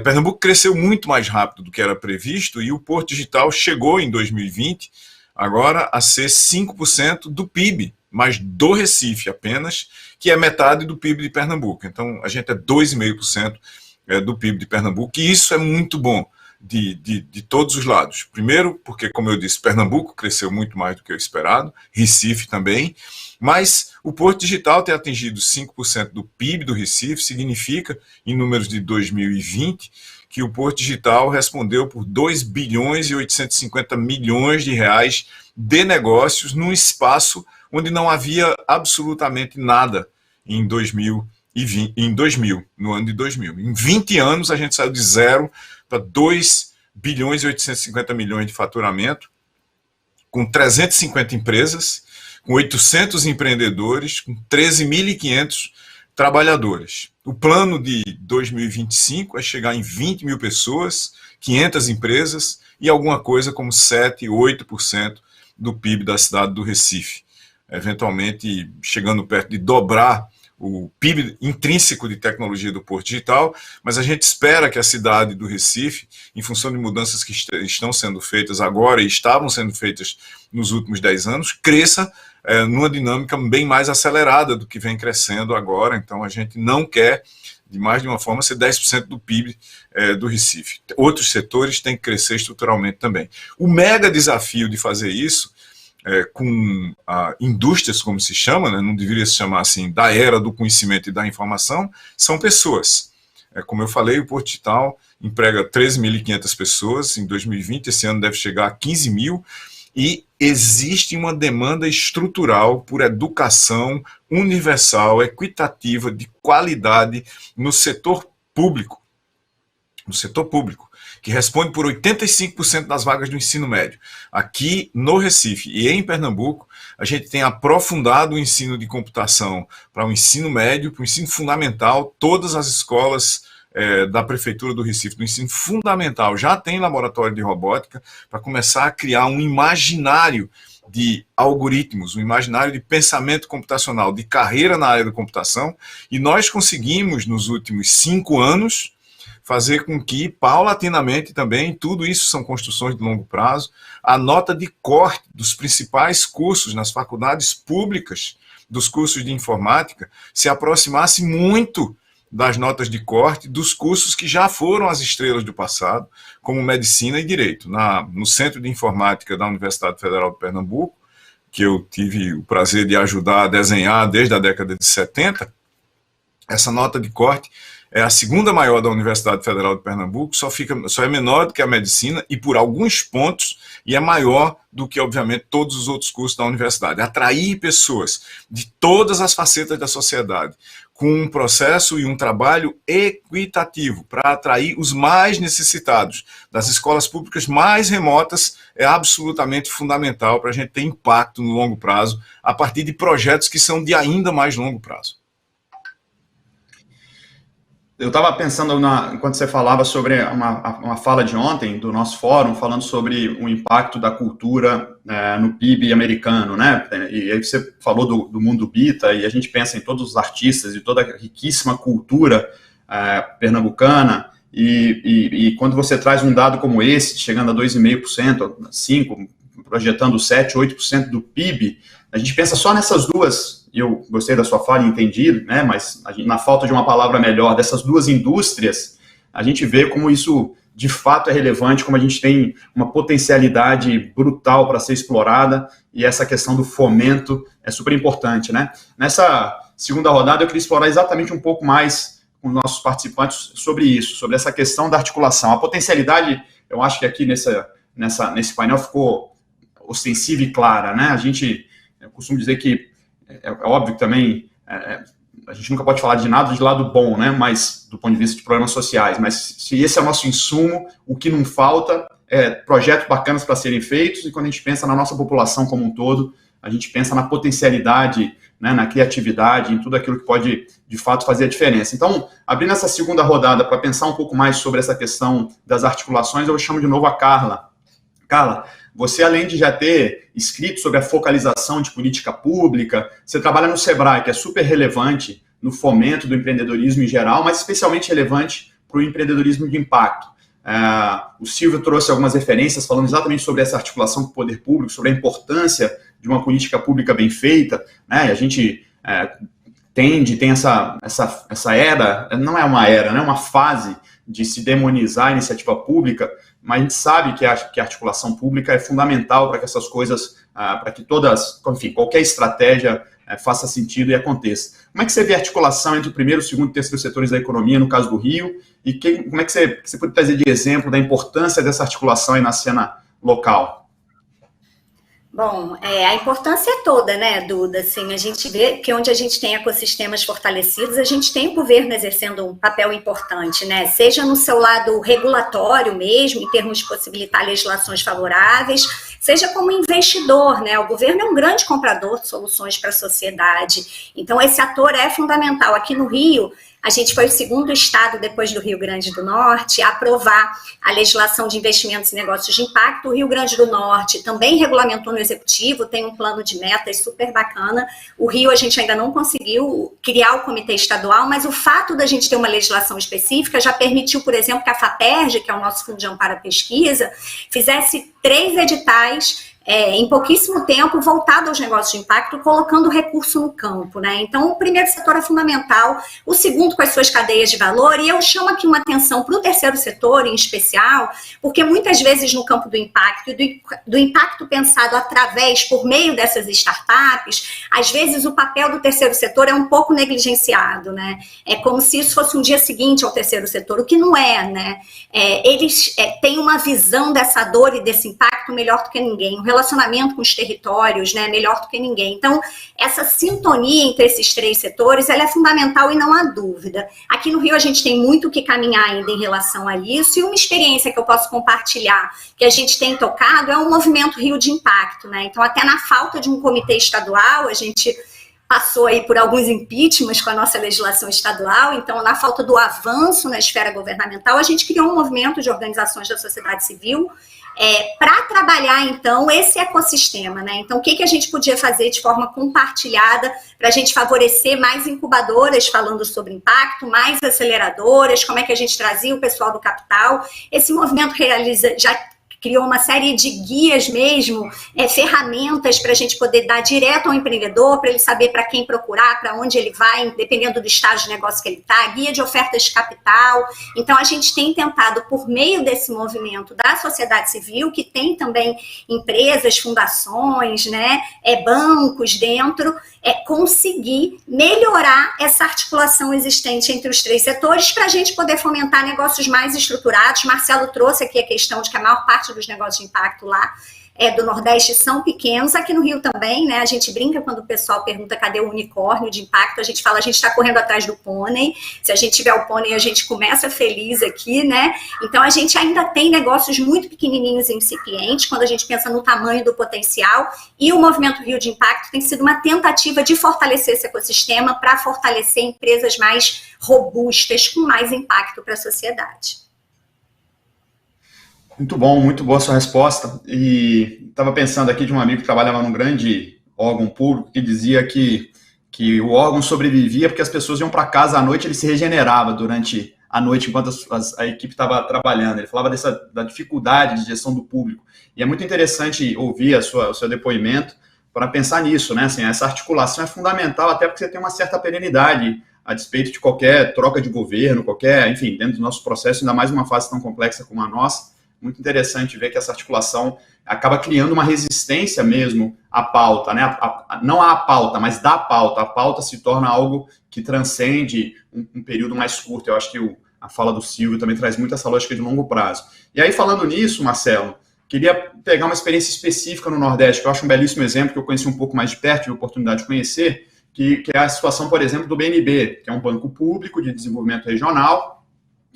Pernambuco cresceu muito mais rápido do que era previsto e o Porto Digital chegou em 2020 agora a ser 5% do PIB, mas do Recife apenas, que é metade do PIB de Pernambuco. Então, a gente é 2,5% do PIB de Pernambuco, e isso é muito bom de todos os lados. Primeiro, porque, como eu disse, Pernambuco cresceu muito mais do que o esperado, Recife também, mas o Porto Digital ter atingido 5% do PIB do Recife significa, em números de 2020, que o Porto Digital respondeu por 2 bilhões e 850 milhões de reais de negócios num espaço onde não havia absolutamente nada em 2000, no ano de 2000. Em 20 anos, a gente saiu de zero para 2 bilhões e 850 milhões de faturamento, com 350 empresas, com 800 empreendedores, com 13.500 trabalhadores. O plano de 2025 é chegar em 20 mil pessoas, 500 empresas e alguma coisa como 7, 8% do PIB da cidade do Recife. Eventualmente chegando perto de dobrar o PIB intrínseco de tecnologia do Porto Digital, mas a gente espera que a cidade do Recife, em função de mudanças que estão sendo feitas agora e estavam sendo feitas nos últimos 10 anos, cresça numa dinâmica bem mais acelerada do que vem crescendo agora. Então a gente não quer, de mais de uma forma, ser 10% do PIB do Recife. Outros setores têm que crescer estruturalmente também. O mega desafio de fazer isso com indústrias, como se chama, né, não deveria se chamar assim, da era do conhecimento e da informação, são pessoas. Como eu falei, o Porto Digital emprega 13.500 pessoas em 2020, esse ano deve chegar a 15 mil, e existe uma demanda estrutural por educação universal, equitativa, de qualidade no setor público. No setor público, que responde por 85% das vagas do ensino médio. Aqui no Recife e em Pernambuco, a gente tem aprofundado o ensino de computação para o ensino médio, para o ensino fundamental. Todas as escolas da Prefeitura do Recife, do ensino fundamental, já tem laboratório de robótica para começar a criar um imaginário de algoritmos, um imaginário de pensamento computacional, de carreira na área da computação, e nós conseguimos, nos últimos 5 anos, fazer com que, paulatinamente também, tudo isso são construções de longo prazo, a nota de corte dos principais cursos nas faculdades públicas, dos cursos de informática, se aproximasse muito das notas de corte dos cursos que já foram as estrelas do passado, como medicina e direito. No Centro de Informática da Universidade Federal de Pernambuco, que eu tive o prazer de ajudar a desenhar desde a década de 70, essa nota de corte é a segunda maior da Universidade Federal de Pernambuco, só é menor do que a medicina e por alguns pontos, e é maior do que, obviamente, todos os outros cursos da universidade. Atrair pessoas de todas as facetas da sociedade, com um processo e um trabalho equitativo, para atrair os mais necessitados das escolas públicas mais remotas, é absolutamente fundamental para a gente ter impacto no longo prazo, a partir de projetos que são de ainda mais longo prazo. Eu estava pensando, enquanto você falava sobre uma fala de ontem do nosso fórum, falando sobre o impacto da cultura no PIB americano, né? E aí você falou do mundo Bita, e a gente pensa em todos os artistas e toda a riquíssima cultura pernambucana, e quando você traz um dado como esse, chegando a 2,5%, 5%, projetando 7%, 8% do PIB, a gente pensa só nessas duas. Eu gostei da sua fala e entendi, né, mas na falta de uma palavra melhor, dessas duas indústrias, a gente vê como isso de fato é relevante, como a gente tem uma potencialidade brutal para ser explorada, e essa questão do fomento é super importante, né? Nessa segunda rodada eu queria explorar exatamente um pouco mais com os nossos participantes sobre isso, sobre essa questão da articulação. A potencialidade, eu acho que aqui nesse painel ficou ostensiva e clara, né? Eu costumo dizer que é óbvio que também a gente nunca pode falar de nada de lado bom, né? Mas do ponto de vista de problemas sociais. Mas se esse é o nosso insumo, o que não falta é projetos bacanas para serem feitos, e quando a gente pensa na nossa população como um todo, a gente pensa na potencialidade, né, na criatividade, em tudo aquilo que pode, de fato, fazer a diferença. Então, abrindo essa segunda rodada para pensar um pouco mais sobre essa questão das articulações, eu chamo de novo a Carla. Carla, você, além de já ter escrito sobre a focalização de política pública, você trabalha no Sebrae, que é super relevante no fomento do empreendedorismo em geral, mas especialmente relevante para o empreendedorismo de impacto. O Silvio trouxe algumas referências falando exatamente sobre essa articulação com o poder público, sobre a importância de uma política pública bem feita, né? E a gente tem essa era, não é uma era, né? Uma fase de se demonizar a iniciativa pública, mas a gente sabe que a articulação pública é fundamental para que essas coisas, para que qualquer estratégia faça sentido e aconteça. Como é que você vê a articulação entre o primeiro, o segundo e o terceiro setores da economia, no caso do Rio, e como é que você pode trazer de exemplo da importância dessa articulação aí na cena local? Bom, a importância é toda, né, Duda? Assim, a gente vê que onde a gente tem ecossistemas fortalecidos, a gente tem o governo exercendo um papel importante, né? Seja no seu lado regulatório mesmo, em termos de possibilitar legislações favoráveis, seja como investidor, né? O governo é um grande comprador de soluções para a sociedade. Então, esse ator é fundamental. Aqui no Rio, a gente foi o segundo estado, depois do Rio Grande do Norte, a aprovar a legislação de investimentos e negócios de impacto. O Rio Grande do Norte também regulamentou no Executivo, tem um plano de metas super bacana. O Rio, a gente ainda não conseguiu criar o comitê estadual, mas o fato da gente ter uma legislação específica já permitiu, por exemplo, que a FAPERJ, que é o nosso Fundo de Amparo à Pesquisa, fizesse 3 editais em pouquíssimo tempo, voltado aos negócios de impacto, colocando recurso no campo, né? Então, o primeiro setor é fundamental, o segundo com as suas cadeias de valor, e eu chamo aqui uma atenção para o terceiro setor, em especial, porque muitas vezes no campo do impacto, e do impacto pensado por meio dessas startups, às vezes o papel do terceiro setor é um pouco negligenciado, né? É como se isso fosse um dia seguinte ao terceiro setor, o que não é, né? Eles têm uma visão dessa dor e desse impacto melhor do que ninguém. O relacionamento com os territórios, né, melhor do que ninguém. Então, essa sintonia entre esses 3 setores, ela é fundamental e não há dúvida. Aqui no Rio a gente tem muito que caminhar ainda em relação a isso, e uma experiência que eu posso compartilhar, que a gente tem tocado, é o movimento Rio de Impacto, né? Então, até na falta de um comitê estadual, a gente passou aí por alguns impeachments com a nossa legislação estadual, então, na falta do avanço na esfera governamental, a gente criou um movimento de organizações da sociedade civil para trabalhar, então, esse ecossistema, né? Então, o que a gente podia fazer de forma compartilhada para a gente favorecer mais incubadoras falando sobre impacto, mais aceleradoras, como é que a gente trazia o pessoal do capital. Esse movimento já criou uma série de guias mesmo, ferramentas para a gente poder dar direto ao empreendedor, para ele saber para quem procurar, para onde ele vai, dependendo do estágio de negócio que ele está, guia de ofertas de capital. Então, a gente tem tentado, por meio desse movimento da sociedade civil, que tem também empresas, fundações, né, bancos dentro, conseguir melhorar essa articulação existente entre os 3 setores para a gente poder fomentar negócios mais estruturados. Marcelo trouxe aqui a questão de que a maior parte dos negócios de impacto lá do Nordeste são pequenos, aqui no Rio também, né? A gente brinca quando o pessoal pergunta cadê o unicórnio de impacto, a gente fala, a gente está correndo atrás do pônei, se a gente tiver o pônei, a gente começa feliz aqui, né? Então, a gente ainda tem negócios muito pequenininhos e incipientes, quando a gente pensa no tamanho do potencial, e o Movimento Rio de Impacto tem sido uma tentativa de fortalecer esse ecossistema para fortalecer empresas mais robustas, com mais impacto para a sociedade. Muito bom, muito boa a sua resposta. E estava pensando aqui de um amigo que trabalhava num grande órgão público que dizia que o órgão sobrevivia porque as pessoas iam para casa à noite, ele se regenerava durante a noite enquanto a equipe estava trabalhando. Ele falava da dificuldade de gestão do público. E é muito interessante ouvir o seu depoimento para pensar nisso, né? Assim, essa articulação é fundamental até porque você tem uma certa perenidade a despeito de qualquer troca de governo, enfim, dentro do nosso processo, ainda mais uma fase tão complexa como a nossa. Muito interessante ver que essa articulação acaba criando uma resistência mesmo à pauta, né? Não à pauta, mas da pauta. A pauta se torna algo que transcende um período mais curto. Eu acho que a fala do Silvio também traz muito essa lógica de longo prazo. E aí, falando nisso, Marcelo, queria pegar uma experiência específica no Nordeste, que eu acho um belíssimo exemplo, que eu conheci um pouco mais de perto, tive a oportunidade de conhecer, que é a situação, por exemplo, do BNB, que é um banco público de desenvolvimento regional,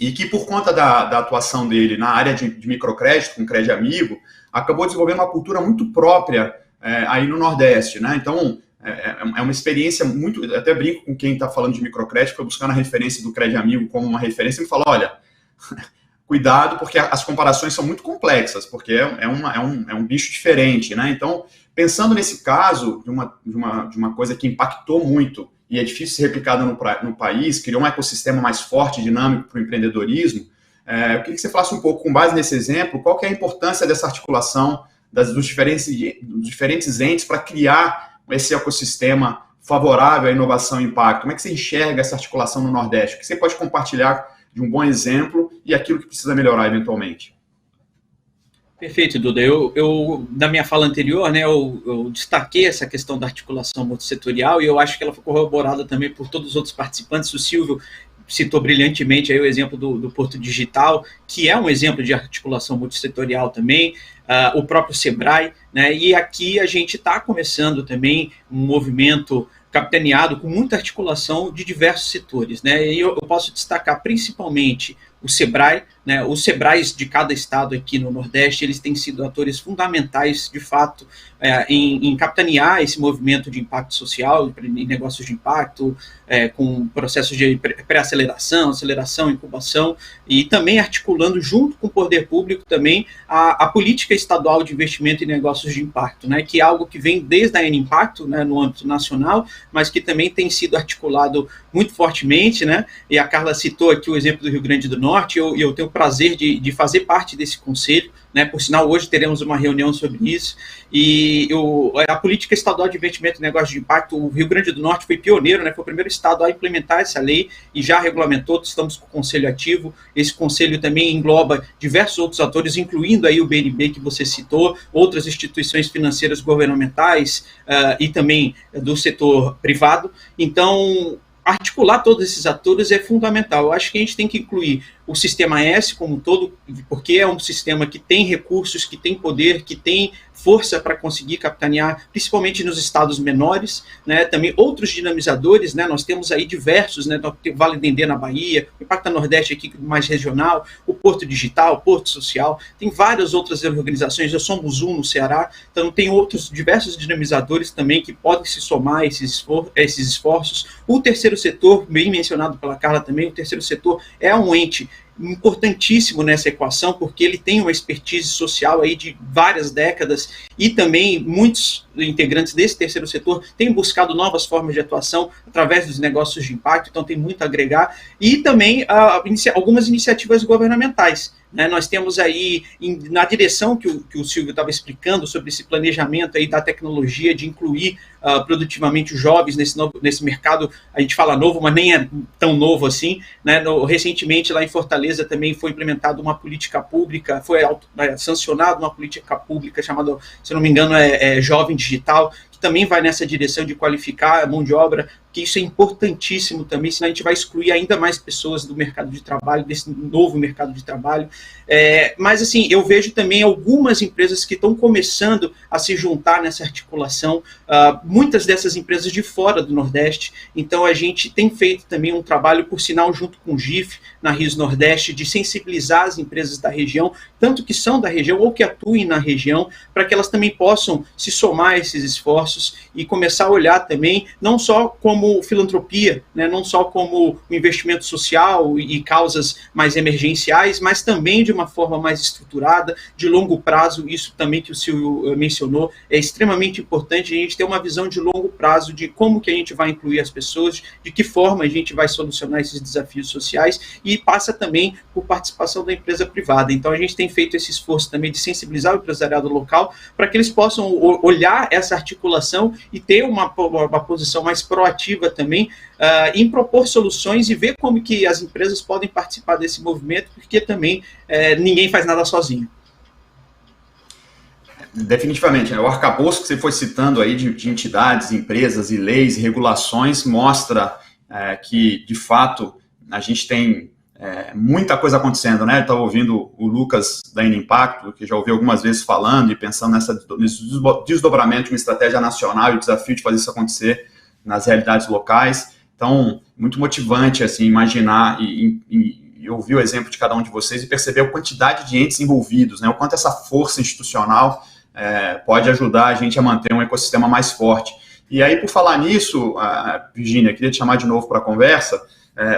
e que, por conta da atuação dele na área de microcrédito, com Crédito Amigo, acabou desenvolvendo uma cultura muito própria aí no Nordeste, né? Então, é uma experiência muito... Eu até brinco com quem está falando de microcrédito, foi buscando a referência do Crédito Amigo como uma referência e me fala, olha, cuidado, porque as comparações são muito complexas, porque é um bicho diferente, né? Então, pensando nesse caso de uma coisa que impactou muito e é difícil ser replicada no país, criou um ecossistema mais forte, dinâmico para o empreendedorismo. Eu queria que você falasse um pouco, com base nesse exemplo, qual que é a importância dessa articulação dos diferentes entes para criar esse ecossistema favorável à inovação e impacto. Como é que você enxerga essa articulação no Nordeste? O que você pode compartilhar de um bom exemplo e aquilo que precisa melhorar eventualmente? Perfeito, Duda. Eu na minha fala anterior, né, eu destaquei essa questão da articulação multissetorial e eu acho que ela foi corroborada também por todos os outros participantes. O Silvio citou brilhantemente aí o exemplo do Porto Digital, que é um exemplo de articulação multissetorial também, o próprio Sebrae, né, e aqui a gente está começando também um movimento capitaneado com muita articulação de diversos setores, né, e eu posso destacar principalmente o Sebrae, né, os Sebrais de cada estado aqui no Nordeste, eles têm sido atores fundamentais, de fato, em capitanear esse movimento de impacto social, em negócios de impacto, com processos de pré-aceleração, aceleração, incubação, e também articulando junto com o poder público também a política estadual de investimento em negócios de impacto, né, que é algo que vem desde a N-Impacto, né, no âmbito nacional, mas que também tem sido articulado muito fortemente, né, e a Carla citou aqui o exemplo do Rio Grande do Norte, eu tenho o prazer de fazer parte desse conselho, né, por sinal, hoje teremos uma reunião sobre isso, e a política estadual de investimento em negócios de impacto, o Rio Grande do Norte foi pioneiro, né, foi o primeiro estado a implementar essa lei e já regulamentou, estamos com o conselho ativo, esse conselho também engloba diversos outros atores, incluindo aí o BNB que você citou, outras instituições financeiras governamentais e também do setor privado. Então, articular todos esses atores é fundamental. Eu acho que a gente tem que incluir o sistema S como um todo, porque é um sistema que tem recursos, que tem poder, que tem força para conseguir capitanear, principalmente nos estados menores, né? Também outros dinamizadores, né? Nós temos aí diversos, né? O Vale do Dendê na Bahia, o Impacta Nordeste aqui mais regional, o Porto Digital, o Porto Social, tem várias outras organizações, eu Somos Um no Ceará, então tem outros diversos dinamizadores também que podem se somar a esses esforços. O terceiro setor, bem mencionado pela Carla também, o terceiro setor é um ente importantíssimo nessa equação, porque ele tem uma expertise social aí de várias décadas e também muitos integrantes desse terceiro setor têm buscado novas formas de atuação através dos negócios de impacto, então tem muito a agregar, e também algumas iniciativas governamentais. Né, nós temos aí, na direção que o Silvio estava explicando, sobre esse planejamento aí da tecnologia, de incluir produtivamente os jovens nesse mercado, a gente fala novo, mas nem é tão novo assim. Né, recentemente, lá em Fortaleza, também foi implementada uma política pública, foi sancionada uma política pública chamada, se não me engano, Jovem Digital, que também vai nessa direção de qualificar a mão de obra, que isso é importantíssimo também, senão a gente vai excluir ainda mais pessoas do mercado de trabalho, desse novo mercado de trabalho. Mas, assim, eu vejo também algumas empresas que estão começando a se juntar nessa articulação, muitas dessas empresas de fora do Nordeste, então a gente tem feito também um trabalho, por sinal, junto com o GIF, na RIS Nordeste, de sensibilizar as empresas da região, tanto que são da região ou que atuem na região, para que elas também possam se somar a esses esforços e começar a olhar também, não só como filantropia, né, não só como investimento social e causas mais emergenciais, mas também de uma forma mais estruturada, de longo prazo. Isso também que o Silvio mencionou é extremamente importante, a gente ter uma visão de longo prazo de como que a gente vai incluir as pessoas, de que forma a gente vai solucionar esses desafios sociais, e passa também por participação da empresa privada. Então a gente tem feito esse esforço também de sensibilizar o empresariado local para que eles possam olhar essa articulação e ter uma posição mais proativa também em propor soluções e ver como que as empresas podem participar desse movimento, porque também ninguém faz nada sozinho. Definitivamente, o arcabouço que você foi citando aí de entidades, empresas e leis e regulações mostra que, de fato, a gente tem muita coisa acontecendo, né? Eu estava ouvindo o Lucas da Impacto, que já ouvi algumas vezes falando e pensando nesse desdobramento de uma estratégia nacional e o desafio de fazer isso acontecer nas realidades locais. Então, muito motivante assim, imaginar e ouvir o exemplo de cada um de vocês e perceber a quantidade de entes envolvidos, né? O quanto essa força institucional pode ajudar a gente a manter um ecossistema mais forte. E aí, por falar nisso, Virginia, queria te chamar de novo para a conversa.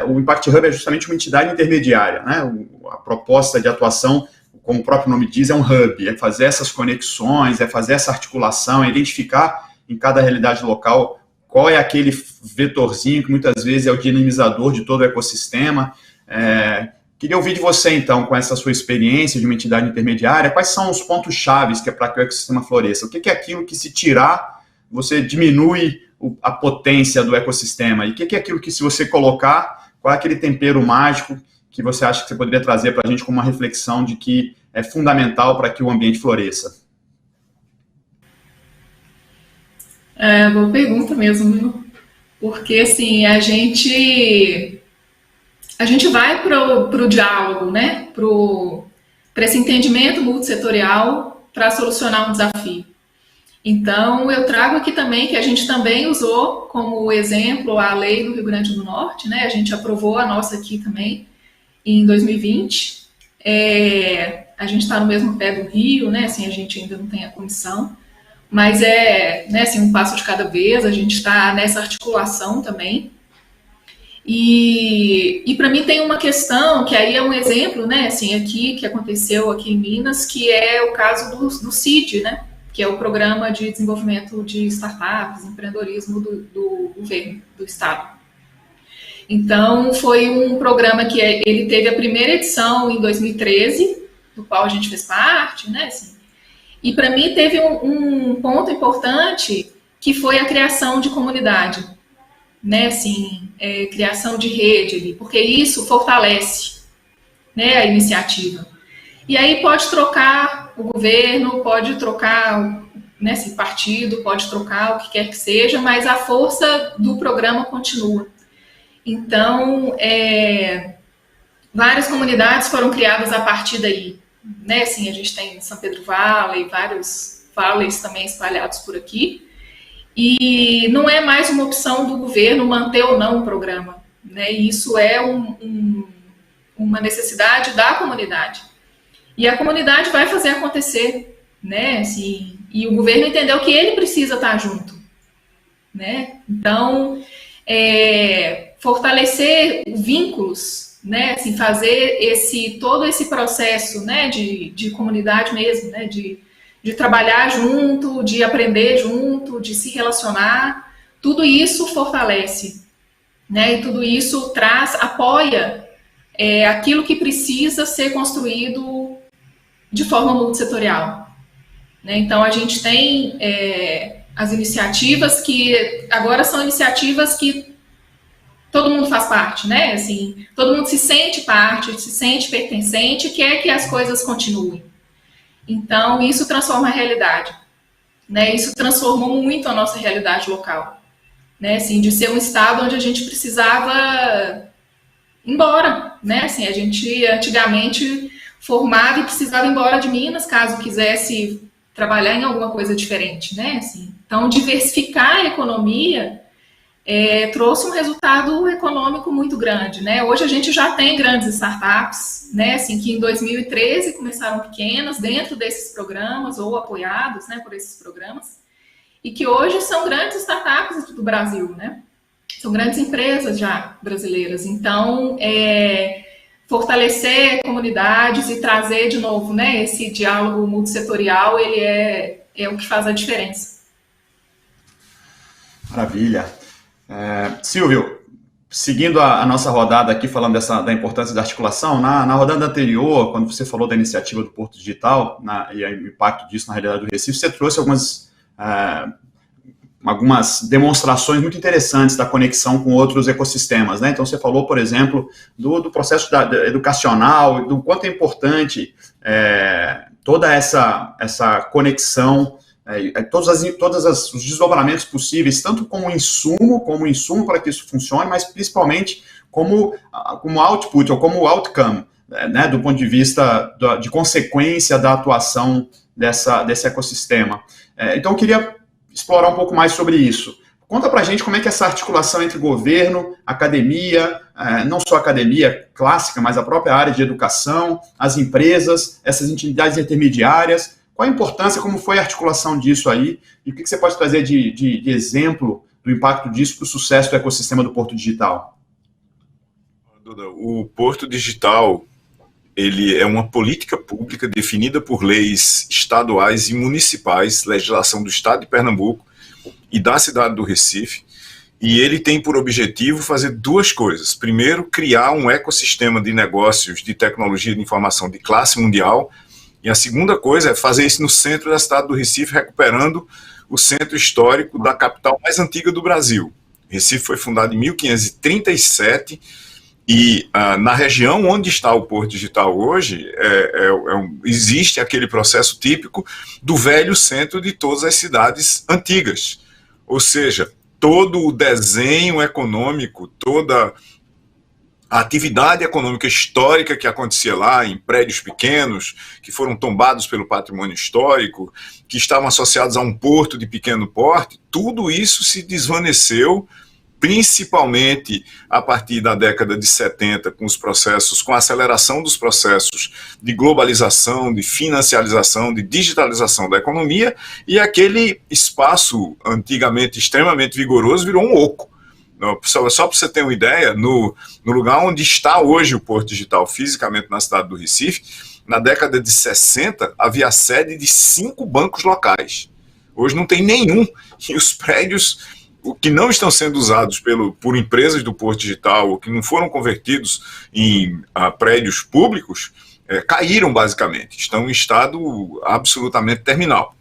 O Impact Hub é justamente uma entidade intermediária, né? A proposta de atuação, como o próprio nome diz, é um hub, é fazer essas conexões, é fazer essa articulação, é identificar em cada realidade local qual é aquele vetorzinho que muitas vezes é o dinamizador de todo o ecossistema. Queria ouvir de você, então, com essa sua experiência de uma entidade intermediária, quais são os pontos-chave que é para que o ecossistema floresça? O que é aquilo que, se tirar, você diminui a potência do ecossistema? E o que é aquilo que, se você colocar, qual é aquele tempero mágico que você acha que você poderia trazer para a gente como uma reflexão de que é fundamental para que o ambiente floresça? Boa pergunta mesmo, viu? Porque, assim, a gente vai para o diálogo, né? Para esse entendimento multissetorial para solucionar um desafio. Então, eu trago aqui também que a gente também usou como exemplo a lei do Rio Grande do Norte, né? A gente aprovou a nossa aqui também em 2020. A gente está no mesmo pé do Rio, né? Assim, a gente ainda não tem a comissão, mas né, assim, um passo de cada vez. A gente está nessa articulação também. E para mim tem uma questão que aí é um exemplo, né? Assim, aqui que aconteceu aqui em Minas, que é o caso do CID, né? Que é o Programa de Desenvolvimento de Startups, Empreendedorismo do governo, do Estado. Então, foi um programa que ele teve a primeira edição em 2013, do qual a gente fez parte, né? Assim, e para mim teve um ponto importante, que foi a criação de comunidade, né? Assim, criação de rede ali, porque isso fortalece, né, a iniciativa. E aí pode trocar o governo, pode trocar, né, esse partido, pode trocar o que quer que seja, mas a força do programa continua. Então, várias comunidades foram criadas a partir daí, né? Assim, a gente tem São Pedro Valley, vários vales também espalhados por aqui. E não é mais uma opção do governo manter ou não o programa, né? Isso é uma necessidade da comunidade. E a comunidade vai fazer acontecer, né? Assim, e o governo entendeu que ele precisa estar junto, né? Então, fortalecer vínculos, né? Assim, fazer todo esse processo, né? De comunidade mesmo, né? De trabalhar junto, de aprender junto, de se relacionar, tudo isso fortalece, né? E tudo isso apoia aquilo que precisa ser construído de forma multissetorial, né? Então, a gente tem as iniciativas que agora são iniciativas que todo mundo faz parte, né? Assim, todo mundo se sente parte, se sente pertencente, quer que as coisas continuem. Então, isso transforma a realidade, né? Isso transformou muito a nossa realidade local, né? Assim, de ser um estado onde a gente precisava ir embora, né? Assim, a gente antigamente formava e precisava ir embora de Minas caso quisesse trabalhar em alguma coisa diferente, né? Assim, então, diversificar a economia trouxe um resultado econômico muito grande, né? Hoje a gente já tem grandes startups, né? Assim, que em 2013 começaram pequenas dentro desses programas ou apoiados, né, por esses programas e que hoje são grandes startups do Brasil, né? São grandes empresas já brasileiras. Então, fortalecer comunidades e trazer de novo, né, esse diálogo multissetorial, ele é o que faz a diferença. Maravilha. Silvio, seguindo a nossa rodada aqui, falando da importância da articulação, na rodada anterior, quando você falou da iniciativa do Porto Digital e o impacto disso na realidade do Recife, você trouxe algumas demonstrações muito interessantes da conexão com outros ecossistemas, né? Então, você falou, por exemplo, do processo educacional, do quanto é importante toda essa conexão, todos os desdobramentos possíveis, tanto como insumo para que isso funcione, mas principalmente como output ou como outcome, né, do ponto de vista de consequência da atuação desse ecossistema. Então, eu queria explorar um pouco mais sobre isso. Conta pra gente como é que essa articulação entre governo, academia, não só a academia clássica, mas a própria área de educação, as empresas, essas entidades intermediárias. Qual a importância, como foi a articulação disso aí, e o que você pode trazer de exemplo do impacto disso para o sucesso do ecossistema do Porto Digital? Duda, o Porto Digital, ele é uma política pública definida por leis estaduais e municipais, legislação do Estado de Pernambuco e da cidade do Recife, e ele tem por objetivo fazer duas coisas. Primeiro, criar um ecossistema de negócios de tecnologia de informação de classe mundial. E a segunda coisa é fazer isso no centro da cidade do Recife, recuperando o centro histórico da capital mais antiga do Brasil. Recife foi fundado em 1537 e na região onde está o Porto Digital hoje, existe aquele processo típico do velho centro de todas as cidades antigas. Ou seja, todo o desenho econômico, toda a atividade econômica histórica que acontecia lá, em prédios pequenos, que foram tombados pelo patrimônio histórico, que estavam associados a um porto de pequeno porte, tudo isso se desvaneceu, principalmente a partir da década de 70, com a aceleração dos processos de globalização, de financiarização, de digitalização da economia, e aquele espaço antigamente extremamente vigoroso virou um oco. Só para você ter uma ideia, no lugar onde está hoje o Porto Digital, fisicamente na cidade do Recife, na década de 60, havia a sede de 5 bancos locais. Hoje não tem nenhum, e os prédios que não estão sendo usados por empresas do Porto Digital, ou que não foram convertidos em prédios públicos, caíram basicamente, estão em estado absolutamente terminal.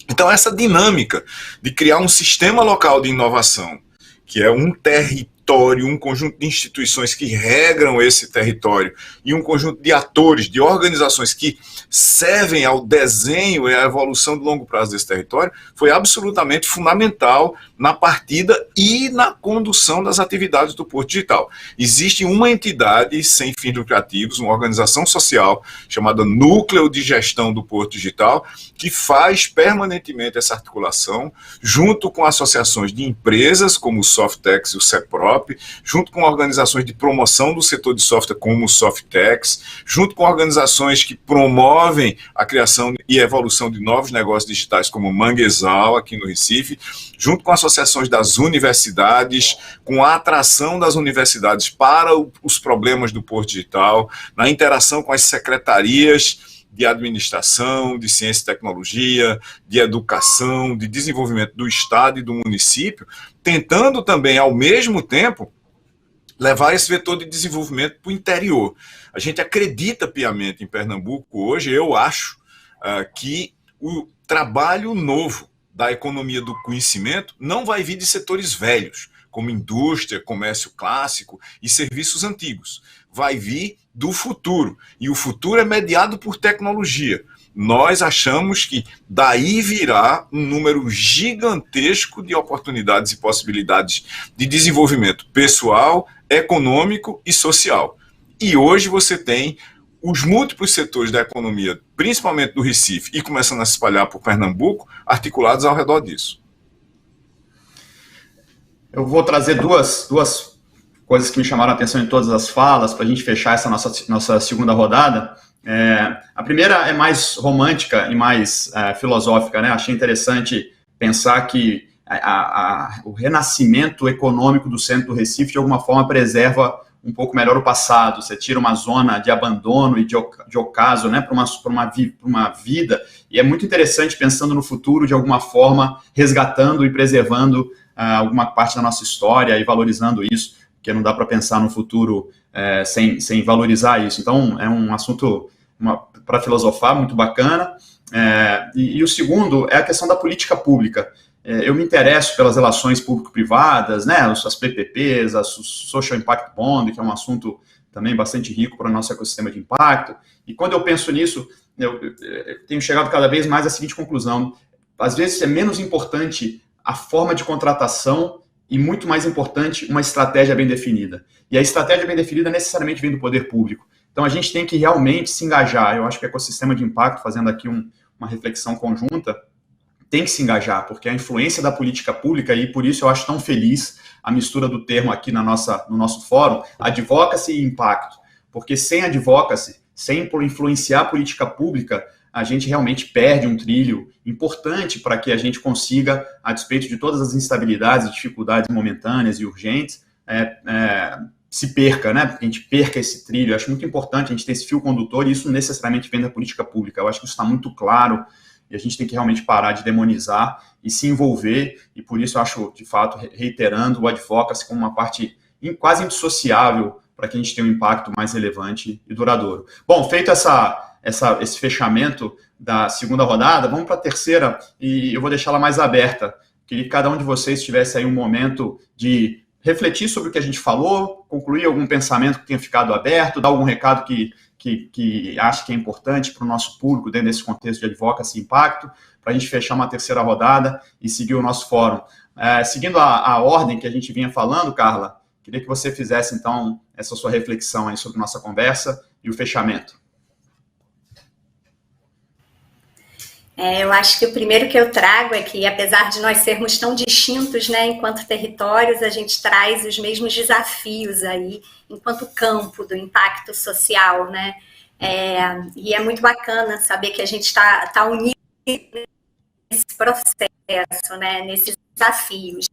Então essa dinâmica de criar um sistema local de inovação, que é um território território, um conjunto de instituições que regram esse território e um conjunto de atores, de organizações que servem ao desenho e à evolução de longo prazo desse território, foi absolutamente fundamental na partida e na condução das atividades do Porto Digital. Existe uma entidade sem fins lucrativos, uma organização social chamada Núcleo de Gestão do Porto Digital, que faz permanentemente essa articulação, junto com associações de empresas, como o Softex e o CEPROP, junto com organizações de promoção do setor de software, como o Softex, junto com organizações que promovem a criação e evolução de novos negócios digitais, como o Manguezal, aqui no Recife, junto com associações das universidades, com a atração das universidades para os problemas do Porto Digital, na interação com as secretarias de administração, de ciência e tecnologia, de educação, de desenvolvimento do Estado e do município, tentando também, ao mesmo tempo, levar esse vetor de desenvolvimento para o interior. A gente acredita piamente em Pernambuco hoje, eu acho, que o trabalho novo da economia do conhecimento não vai vir de setores velhos, como indústria, comércio clássico e serviços antigos. Vai vir do futuro, e o futuro é mediado por tecnologia. Nós achamos que daí virá um número gigantesco de oportunidades e possibilidades de desenvolvimento pessoal, econômico e social. E hoje você tem os múltiplos setores da economia, principalmente do Recife, e começando a se espalhar por Pernambuco, articulados ao redor disso. Eu vou trazer duas coisas que me chamaram a atenção em todas as falas, para a gente fechar essa nossa segunda rodada. A primeira é mais romântica e mais filosófica, né? Achei interessante pensar que o renascimento econômico do centro do Recife, de alguma forma, preserva um pouco melhor o passado. Você tira uma zona de abandono e de ocaso, né, para uma vida, e é muito interessante pensando no futuro, de alguma forma, resgatando e preservando alguma parte da nossa história e valorizando isso, porque não dá para pensar no futuro sem valorizar isso. Então, é um assunto para filosofar, muito bacana. E o segundo é a questão da política pública. Eu me interesso pelas relações público-privadas, né, as PPPs, a Social Impact Bond, que é um assunto também bastante rico para o nosso ecossistema de impacto. E quando eu penso nisso, eu tenho chegado cada vez mais à seguinte conclusão: às vezes é menos importante a forma de contratação e muito mais importante uma estratégia bem definida. E a estratégia bem definida necessariamente vem do poder público. Então a gente tem que realmente se engajar. Eu acho que o ecossistema de impacto, fazendo aqui uma reflexão conjunta, tem que se engajar, porque a influência da política pública, e por isso eu acho tão feliz a mistura do termo aqui no nosso fórum, advocacy e impacto. Porque sem advocacy, sem influenciar a política pública, a gente realmente perde um trilho importante para que a gente consiga, a despeito de todas as instabilidades e dificuldades momentâneas e urgentes, se perca, né? A gente perca esse trilho. Eu acho muito importante a gente ter esse fio condutor, e isso necessariamente vem da política pública. Eu acho que isso está muito claro, e a gente tem que realmente parar de demonizar e se envolver, e por isso eu acho, de fato, reiterando, o advocacy como uma parte quase indissociável para que a gente tenha um impacto mais relevante e duradouro. Bom, feito esse fechamento da segunda rodada, vamos para a terceira, e eu vou deixá-la mais aberta. Queria que cada um de vocês tivesse aí um momento de refletir sobre o que a gente falou, concluir algum pensamento que tenha ficado aberto, dar algum recado que acha que é importante para o nosso público dentro desse contexto de advocacy e impacto, para a gente fechar uma terceira rodada e seguir o nosso fórum. Seguindo a ordem que a gente vinha falando, Carla, queria que você fizesse, então, essa sua reflexão aí sobre nossa conversa e o fechamento. Eu acho que o primeiro que eu trago é que, apesar de nós sermos tão distintos, né, enquanto territórios, a gente traz os mesmos desafios aí, enquanto campo do impacto social, né? E é muito bacana saber que a gente está unido nesse processo, né, nesses desafios.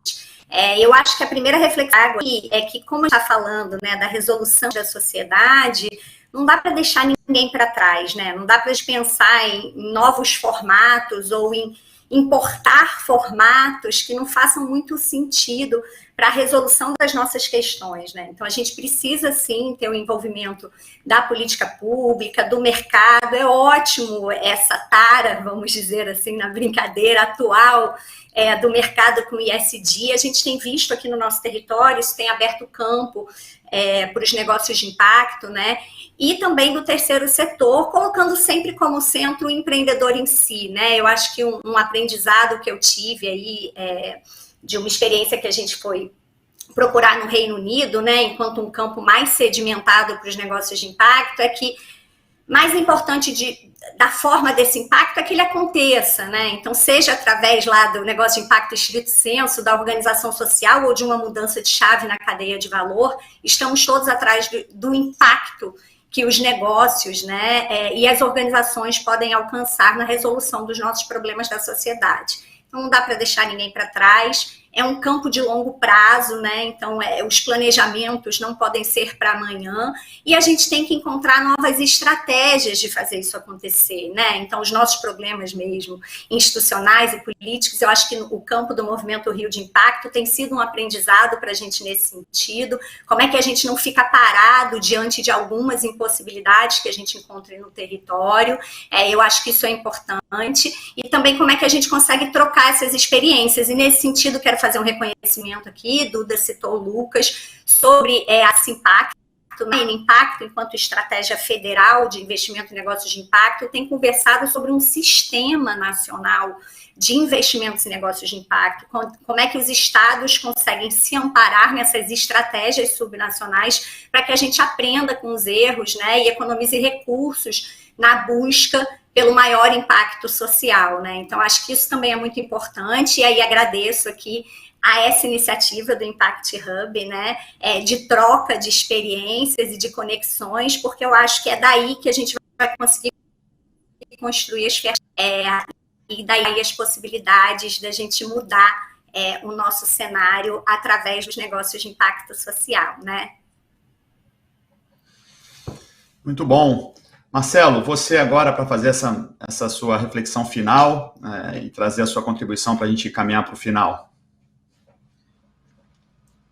Eu acho que a primeira reflexão é que, como está falando, né, da resolução da sociedade, não dá para deixar ninguém para trás, né? Não dá para pensar em novos formatos ou em importar formatos que não façam muito sentido para a resolução das nossas questões, né? Então, a gente precisa, sim, ter o envolvimento da política pública, do mercado. É ótimo essa tara, vamos dizer assim, na brincadeira atual, do mercado com ESG. A gente tem visto aqui no nosso território, isso tem aberto campo para os negócios de impacto, né? E também do terceiro setor, colocando sempre como centro o empreendedor em si, né? Eu acho que um aprendizado que eu tive aí, de uma experiência que a gente foi procurar no Reino Unido, né, enquanto um campo mais sedimentado para os negócios de impacto, é que mais importante da forma desse impacto é que ele aconteça, né? Então, seja através lá do negócio de impacto estrito senso, da organização social ou de uma mudança de chave na cadeia de valor, estamos todos atrás do impacto que os negócios, né, e as organizações podem alcançar na resolução dos nossos problemas da sociedade. Então, não dá para deixar ninguém para trás. É um campo de longo prazo, né? Então, os planejamentos não podem ser para amanhã, e a gente tem que encontrar novas estratégias de fazer isso acontecer, né? Então, os nossos problemas mesmo, institucionais e políticos, eu acho que o campo do Movimento Rio de Impacto tem sido um aprendizado para a gente nesse sentido. Como é que a gente não fica parado diante de algumas impossibilidades que a gente encontra no território? Eu acho que isso é importante. E também como é que a gente consegue trocar essas experiências. E nesse sentido, quero fazer um reconhecimento aqui, Duda citou o Lucas, sobre a Simpacto, né? Impacto, enquanto estratégia federal de investimento em negócios de impacto, tem conversado sobre um sistema nacional de investimentos em negócios de impacto, como é que os estados conseguem se amparar nessas estratégias subnacionais para que a gente aprenda com os erros, né, e economize recursos na busca pelo maior impacto social, né? Então, acho que isso também é muito importante, e aí agradeço aqui a essa iniciativa do Impact Hub, né, de troca de experiências e de conexões, porque eu acho que é daí que a gente vai conseguir construir e daí as possibilidades da gente mudar o nosso cenário através dos negócios de impacto social, né? Muito bom. Marcelo, você agora para fazer essa sua reflexão final e trazer a sua contribuição para a gente caminhar para o final.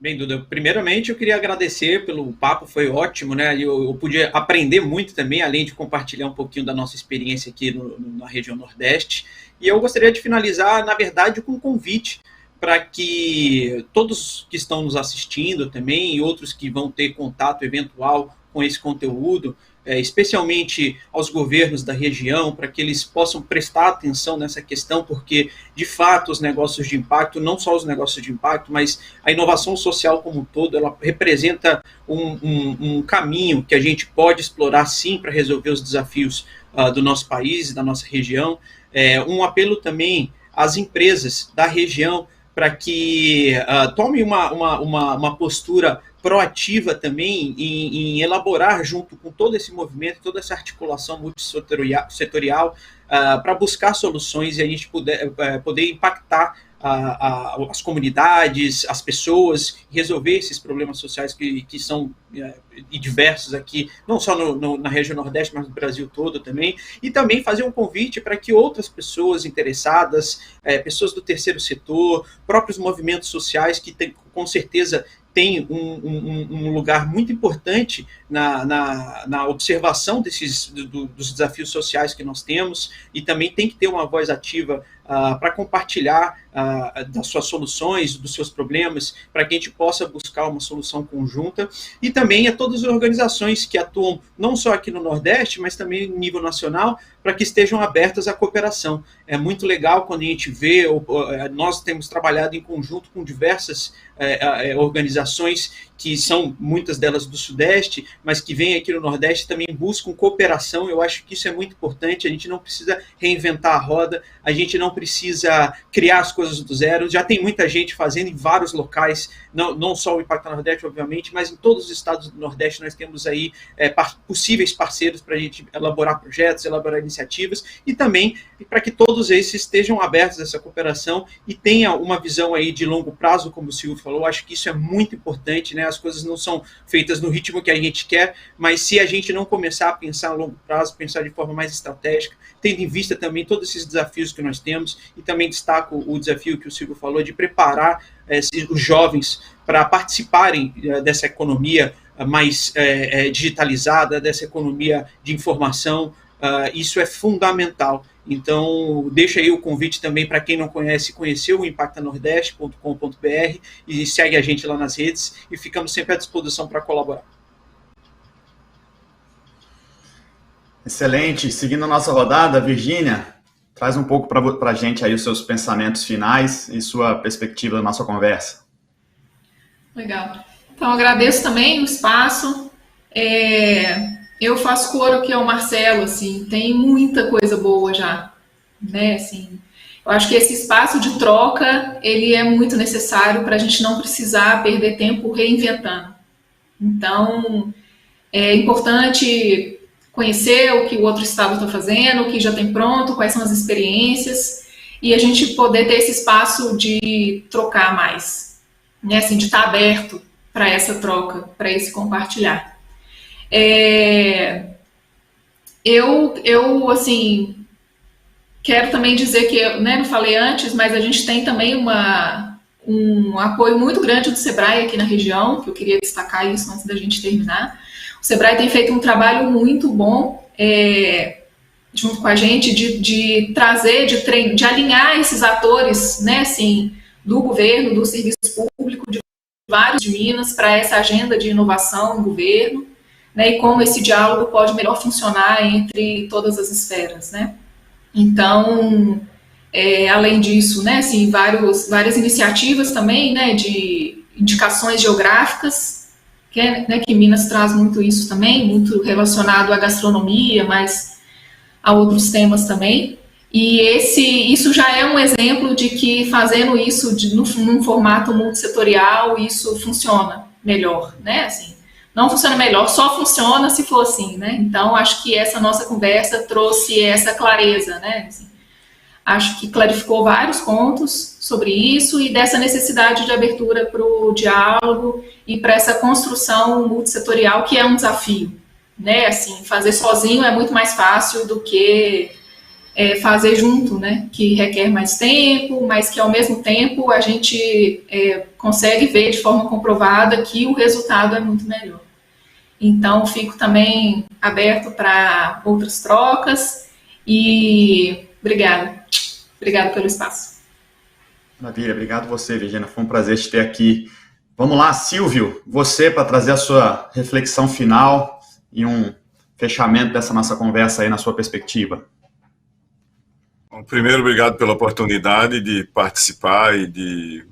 Bem, Duda, primeiramente eu queria agradecer pelo papo, foi ótimo, né? Eu pude aprender muito também, além de compartilhar um pouquinho da nossa experiência aqui na região Nordeste. E eu gostaria de finalizar, na verdade, com um convite para que todos que estão nos assistindo também e outros que vão ter contato eventual com esse conteúdo, especialmente aos governos da região, para que eles possam prestar atenção nessa questão, porque, de fato, os negócios de impacto, não só os negócios de impacto, mas a inovação social como um todo, ela representa um caminho que a gente pode explorar, sim, para resolver os desafios do nosso país e da nossa região. Um apelo também às empresas da região para que tomem uma postura proativa também em elaborar junto com todo esse movimento, toda essa articulação multissetorial para buscar soluções e a gente poder impactar as comunidades, as pessoas, resolver esses problemas sociais que são diversos aqui, não só na região Nordeste, mas no Brasil todo também, e também fazer um convite para que outras pessoas interessadas, pessoas do terceiro setor, próprios movimentos sociais que com certeza tem um lugar muito importante na observação dos desafios sociais que nós temos, e também tem que ter uma voz ativa para compartilhar das suas soluções, dos seus problemas, para que a gente possa buscar uma solução conjunta, e também a todas as organizações que atuam não só aqui no Nordeste, mas também no nível nacional, para que estejam abertas à cooperação. É muito legal quando a gente vê, nós temos trabalhado em conjunto com diversas organizações que são muitas delas do Sudeste, mas que vêm aqui no Nordeste também buscam cooperação. Eu acho que isso é muito importante. A gente não precisa reinventar a roda, a gente não precisa criar as coisas do zero. Já tem muita gente fazendo em vários locais, não só o Impacta Nordeste, obviamente, mas em todos os estados do Nordeste nós temos aí possíveis parceiros para a gente elaborar projetos, elaborar iniciativas, e também para que todos esses estejam abertos a essa cooperação e tenha uma visão aí de longo prazo, como o Silvio falou. Acho que isso é muito importante, né? As coisas não são feitas no ritmo que a gente quer, mas se a gente não começar a pensar a longo prazo, pensar de forma mais estratégica, tendo em vista também todos esses desafios que nós temos, e também destaco o desafio que o Silvio falou de preparar os jovens para participarem dessa economia mais digitalizada, dessa economia de informação. Isso é fundamental. Então, deixa aí o convite também para quem não conhece, conhecer o impactanordeste.com.br e segue a gente lá nas redes e ficamos sempre à disposição para colaborar. Excelente. Seguindo a nossa rodada, Virgínia, traz um pouco para a gente aí os seus pensamentos finais e sua perspectiva da nossa conversa. Legal. Então, agradeço também o espaço. Eu faço coro aqui ao Marcelo, assim, tem muita coisa boa já, né, assim. Eu acho que esse espaço de troca, ele é muito necessário para a gente não precisar perder tempo reinventando. Então, é importante conhecer o que o outro estado está fazendo, o que já tem pronto, quais são as experiências, e a gente poder ter esse espaço de trocar mais, né, assim, de estar aberto para essa troca, para esse compartilhar. Eu assim, quero também dizer que, né, não falei antes, mas a gente tem também um apoio muito grande do Sebrae aqui na região, que eu queria destacar isso antes da gente terminar. O Sebrae tem feito um trabalho muito bom, junto com a gente, de trazer, de alinhar esses atores, né, assim, do governo, do serviço público, de vários de Minas, para essa agenda de inovação no governo, né, e como esse diálogo pode melhor funcionar entre todas as esferas, né. Então, além disso, né, assim, várias iniciativas também, né, de indicações geográficas, que Minas traz muito isso também, muito relacionado à gastronomia, mas a outros temas também. E isso já é um exemplo de que fazendo isso num formato multissetorial, isso funciona melhor, né, assim. Não funciona melhor, só funciona se for assim, né? Então, acho que essa nossa conversa trouxe essa clareza, né? Assim, acho que clarificou vários pontos sobre isso e dessa necessidade de abertura para o diálogo e para essa construção multissetorial, que é um desafio, né? Assim, fazer sozinho é muito mais fácil do que fazer junto, né? Que requer mais tempo, mas que, ao mesmo tempo, a gente consegue ver de forma comprovada que o resultado é muito melhor. Então, fico também aberto para outras trocas e obrigada pelo espaço. Maravilha, obrigado você, Virgínia, foi um prazer te ter aqui. Vamos lá, Silvio, você para trazer a sua reflexão final e um fechamento dessa nossa conversa aí na sua perspectiva. Bom, primeiro, obrigado pela oportunidade de participar e de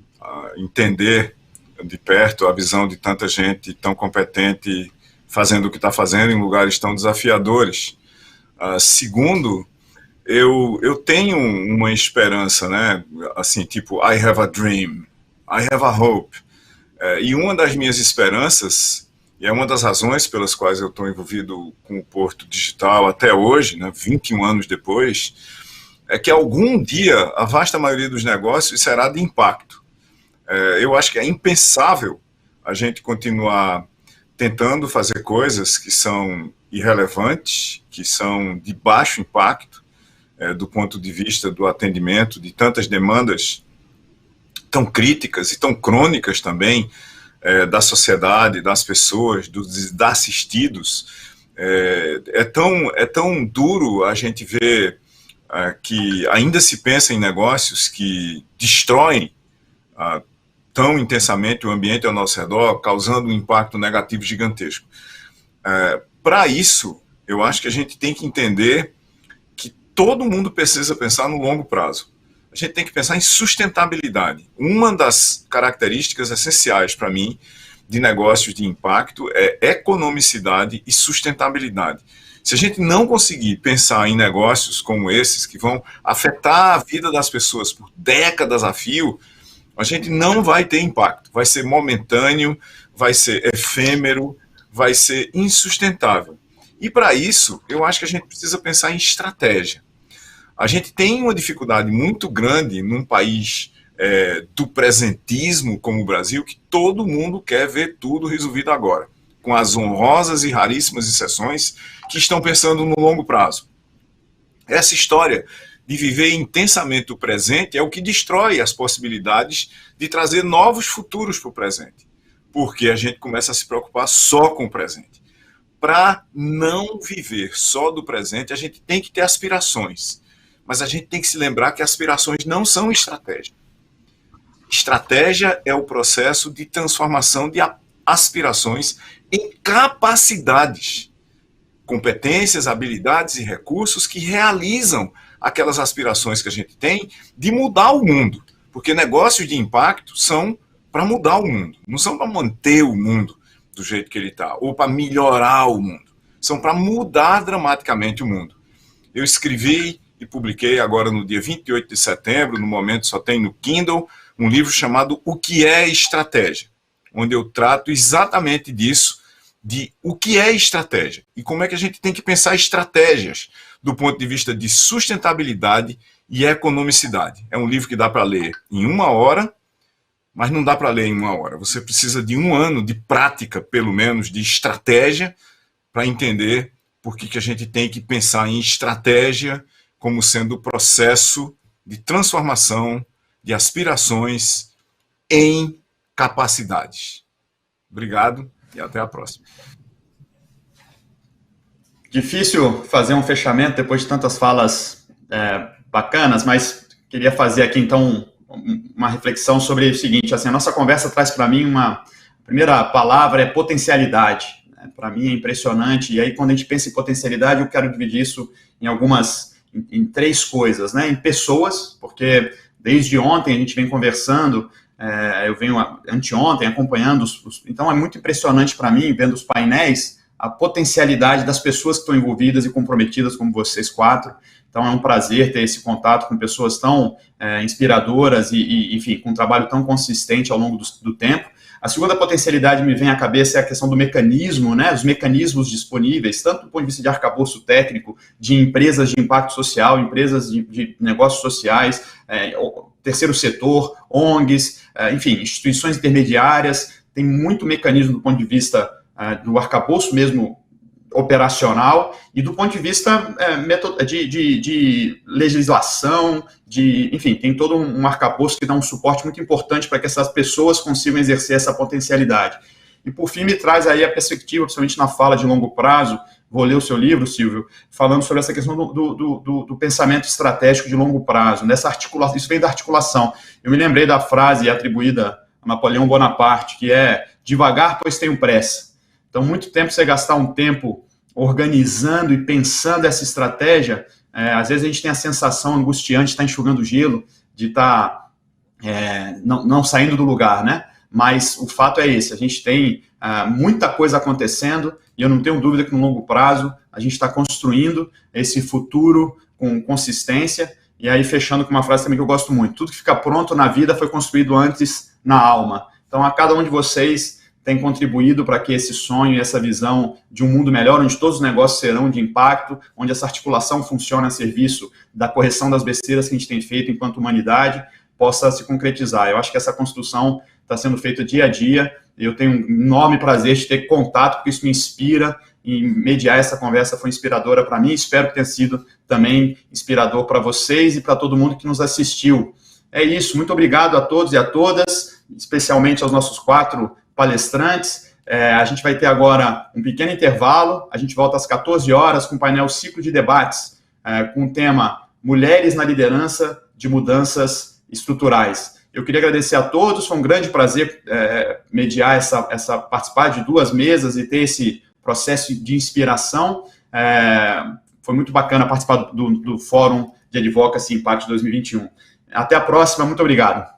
entender de perto a visão de tanta gente tão competente fazendo o que está fazendo em lugares tão desafiadores. Segundo, eu tenho uma esperança, né? Assim, tipo, I have a dream, I have a hope. E uma das minhas esperanças, e é uma das razões pelas quais eu estou envolvido com o Porto Digital até hoje, né, 21 anos depois, é que algum dia a vasta maioria dos negócios será de impacto. Eu acho que é impensável a gente continuar tentando fazer coisas que são irrelevantes, que são de baixo impacto, do ponto de vista do atendimento de tantas demandas tão críticas e tão crônicas também da sociedade, das pessoas, dos assistidos. É tão duro a gente ver que ainda se pensa em negócios que destroem tão intensamente o ambiente ao nosso redor, causando um impacto negativo gigantesco. Para isso, eu acho que a gente tem que entender que todo mundo precisa pensar no longo prazo. A gente tem que pensar em sustentabilidade. Uma das características essenciais para mim de negócios de impacto é economicidade e sustentabilidade. Se a gente não conseguir pensar em negócios como esses, que vão afetar a vida das pessoas por décadas a fio, a gente não vai ter impacto. Vai ser momentâneo, vai ser efêmero, vai ser insustentável. E para isso, eu acho que a gente precisa pensar em estratégia. A gente tem uma dificuldade muito grande num país do presentismo como o Brasil, que todo mundo quer ver tudo resolvido agora, com as honrosas e raríssimas exceções que estão pensando no longo prazo. Essa história de viver intensamente o presente é o que destrói as possibilidades de trazer novos futuros para o presente, porque a gente começa a se preocupar só com o presente. Para não viver só do presente, a gente tem que ter aspirações, mas a gente tem que se lembrar que aspirações não são estratégia. Estratégia é o processo de transformação de aspirações em capacidades, competências, habilidades e recursos que realizam aquelas aspirações que a gente tem de mudar o mundo. Porque negócios de impacto são para mudar o mundo, não são para manter o mundo do jeito que ele está, ou para melhorar o mundo. São para mudar dramaticamente o mundo. Eu escrevi e publiquei agora no dia 28 de setembro, no momento só tem no Kindle, um livro chamado O que é Estratégia, onde eu trato exatamente disso, de o que é estratégia e como é que a gente tem que pensar estratégias do ponto de vista de sustentabilidade e economicidade. É um livro que dá para ler em 1 hora, mas não dá para ler em 1 hora. Você precisa de 1 ano de prática, pelo menos, de estratégia para entender por que a gente tem que pensar em estratégia como sendo o processo de transformação de aspirações em capacidades. Obrigado e até a próxima. Difícil fazer um fechamento depois de tantas falas bacanas, mas queria fazer aqui então uma reflexão sobre o seguinte, assim, a nossa conversa traz para mim a primeira palavra é potencialidade. Para mim é impressionante, e aí quando a gente pensa em potencialidade, eu quero dividir isso em 3 coisas, né? Em pessoas, porque desde ontem a gente vem conversando, eu venho anteontem acompanhando, então é muito impressionante para mim, vendo os painéis, a potencialidade das pessoas que estão envolvidas e comprometidas, como vocês 4. Então é um prazer ter esse contato com pessoas tão inspiradoras e, enfim, com um trabalho tão consistente ao longo do tempo. A segunda potencialidade me vem à cabeça é a questão do mecanismo, né? Os mecanismos disponíveis, tanto do ponto de vista de arcabouço técnico, de empresas de impacto social, empresas de negócios sociais, terceiro setor, ONGs, enfim, instituições intermediárias, tem muito mecanismo do ponto de vista do arcabouço mesmo operacional e do ponto de vista de legislação, enfim, tem todo um arcabouço que dá um suporte muito importante para que essas pessoas consigam exercer essa potencialidade. E, por fim, me traz aí a perspectiva, principalmente na fala de longo prazo, vou ler o seu livro, Silvio, falando sobre essa questão do pensamento estratégico de longo prazo, dessa articulação, isso vem da articulação. Eu me lembrei da frase atribuída a Napoleão Bonaparte, que é devagar, pois tenho pressa. Então, muito tempo você gastar um tempo organizando e pensando essa estratégia, às vezes a gente tem a sensação angustiante de estar enxugando gelo, de estar não saindo do lugar, né? Mas o fato é esse, a gente tem muita coisa acontecendo e eu não tenho dúvida que no longo prazo a gente está construindo esse futuro com consistência. E aí, fechando com uma frase também que eu gosto muito, tudo que fica pronto na vida foi construído antes na alma. Então, a cada um de vocês tem contribuído para que esse sonho e essa visão de um mundo melhor, onde todos os negócios serão de impacto, onde essa articulação funciona a serviço da correção das besteiras que a gente tem feito enquanto humanidade, possa se concretizar. Eu acho que essa construção está sendo feita dia a dia, e eu tenho um enorme prazer de ter contato, porque isso me inspira, e mediar essa conversa foi inspiradora para mim, espero que tenha sido também inspirador para vocês e para todo mundo que nos assistiu. É isso, muito obrigado a todos e a todas, especialmente aos nossos 4 palestrantes. A gente vai ter agora um pequeno intervalo, a gente volta às 14 horas com o painel Ciclo de Debates, com o tema Mulheres na Liderança de Mudanças Estruturais. Eu queria agradecer a todos, foi um grande prazer mediar participar de 2 mesas e ter esse processo de inspiração. Foi muito bacana participar do Fórum de Advocacy Impact 2021. Até a próxima, muito obrigado.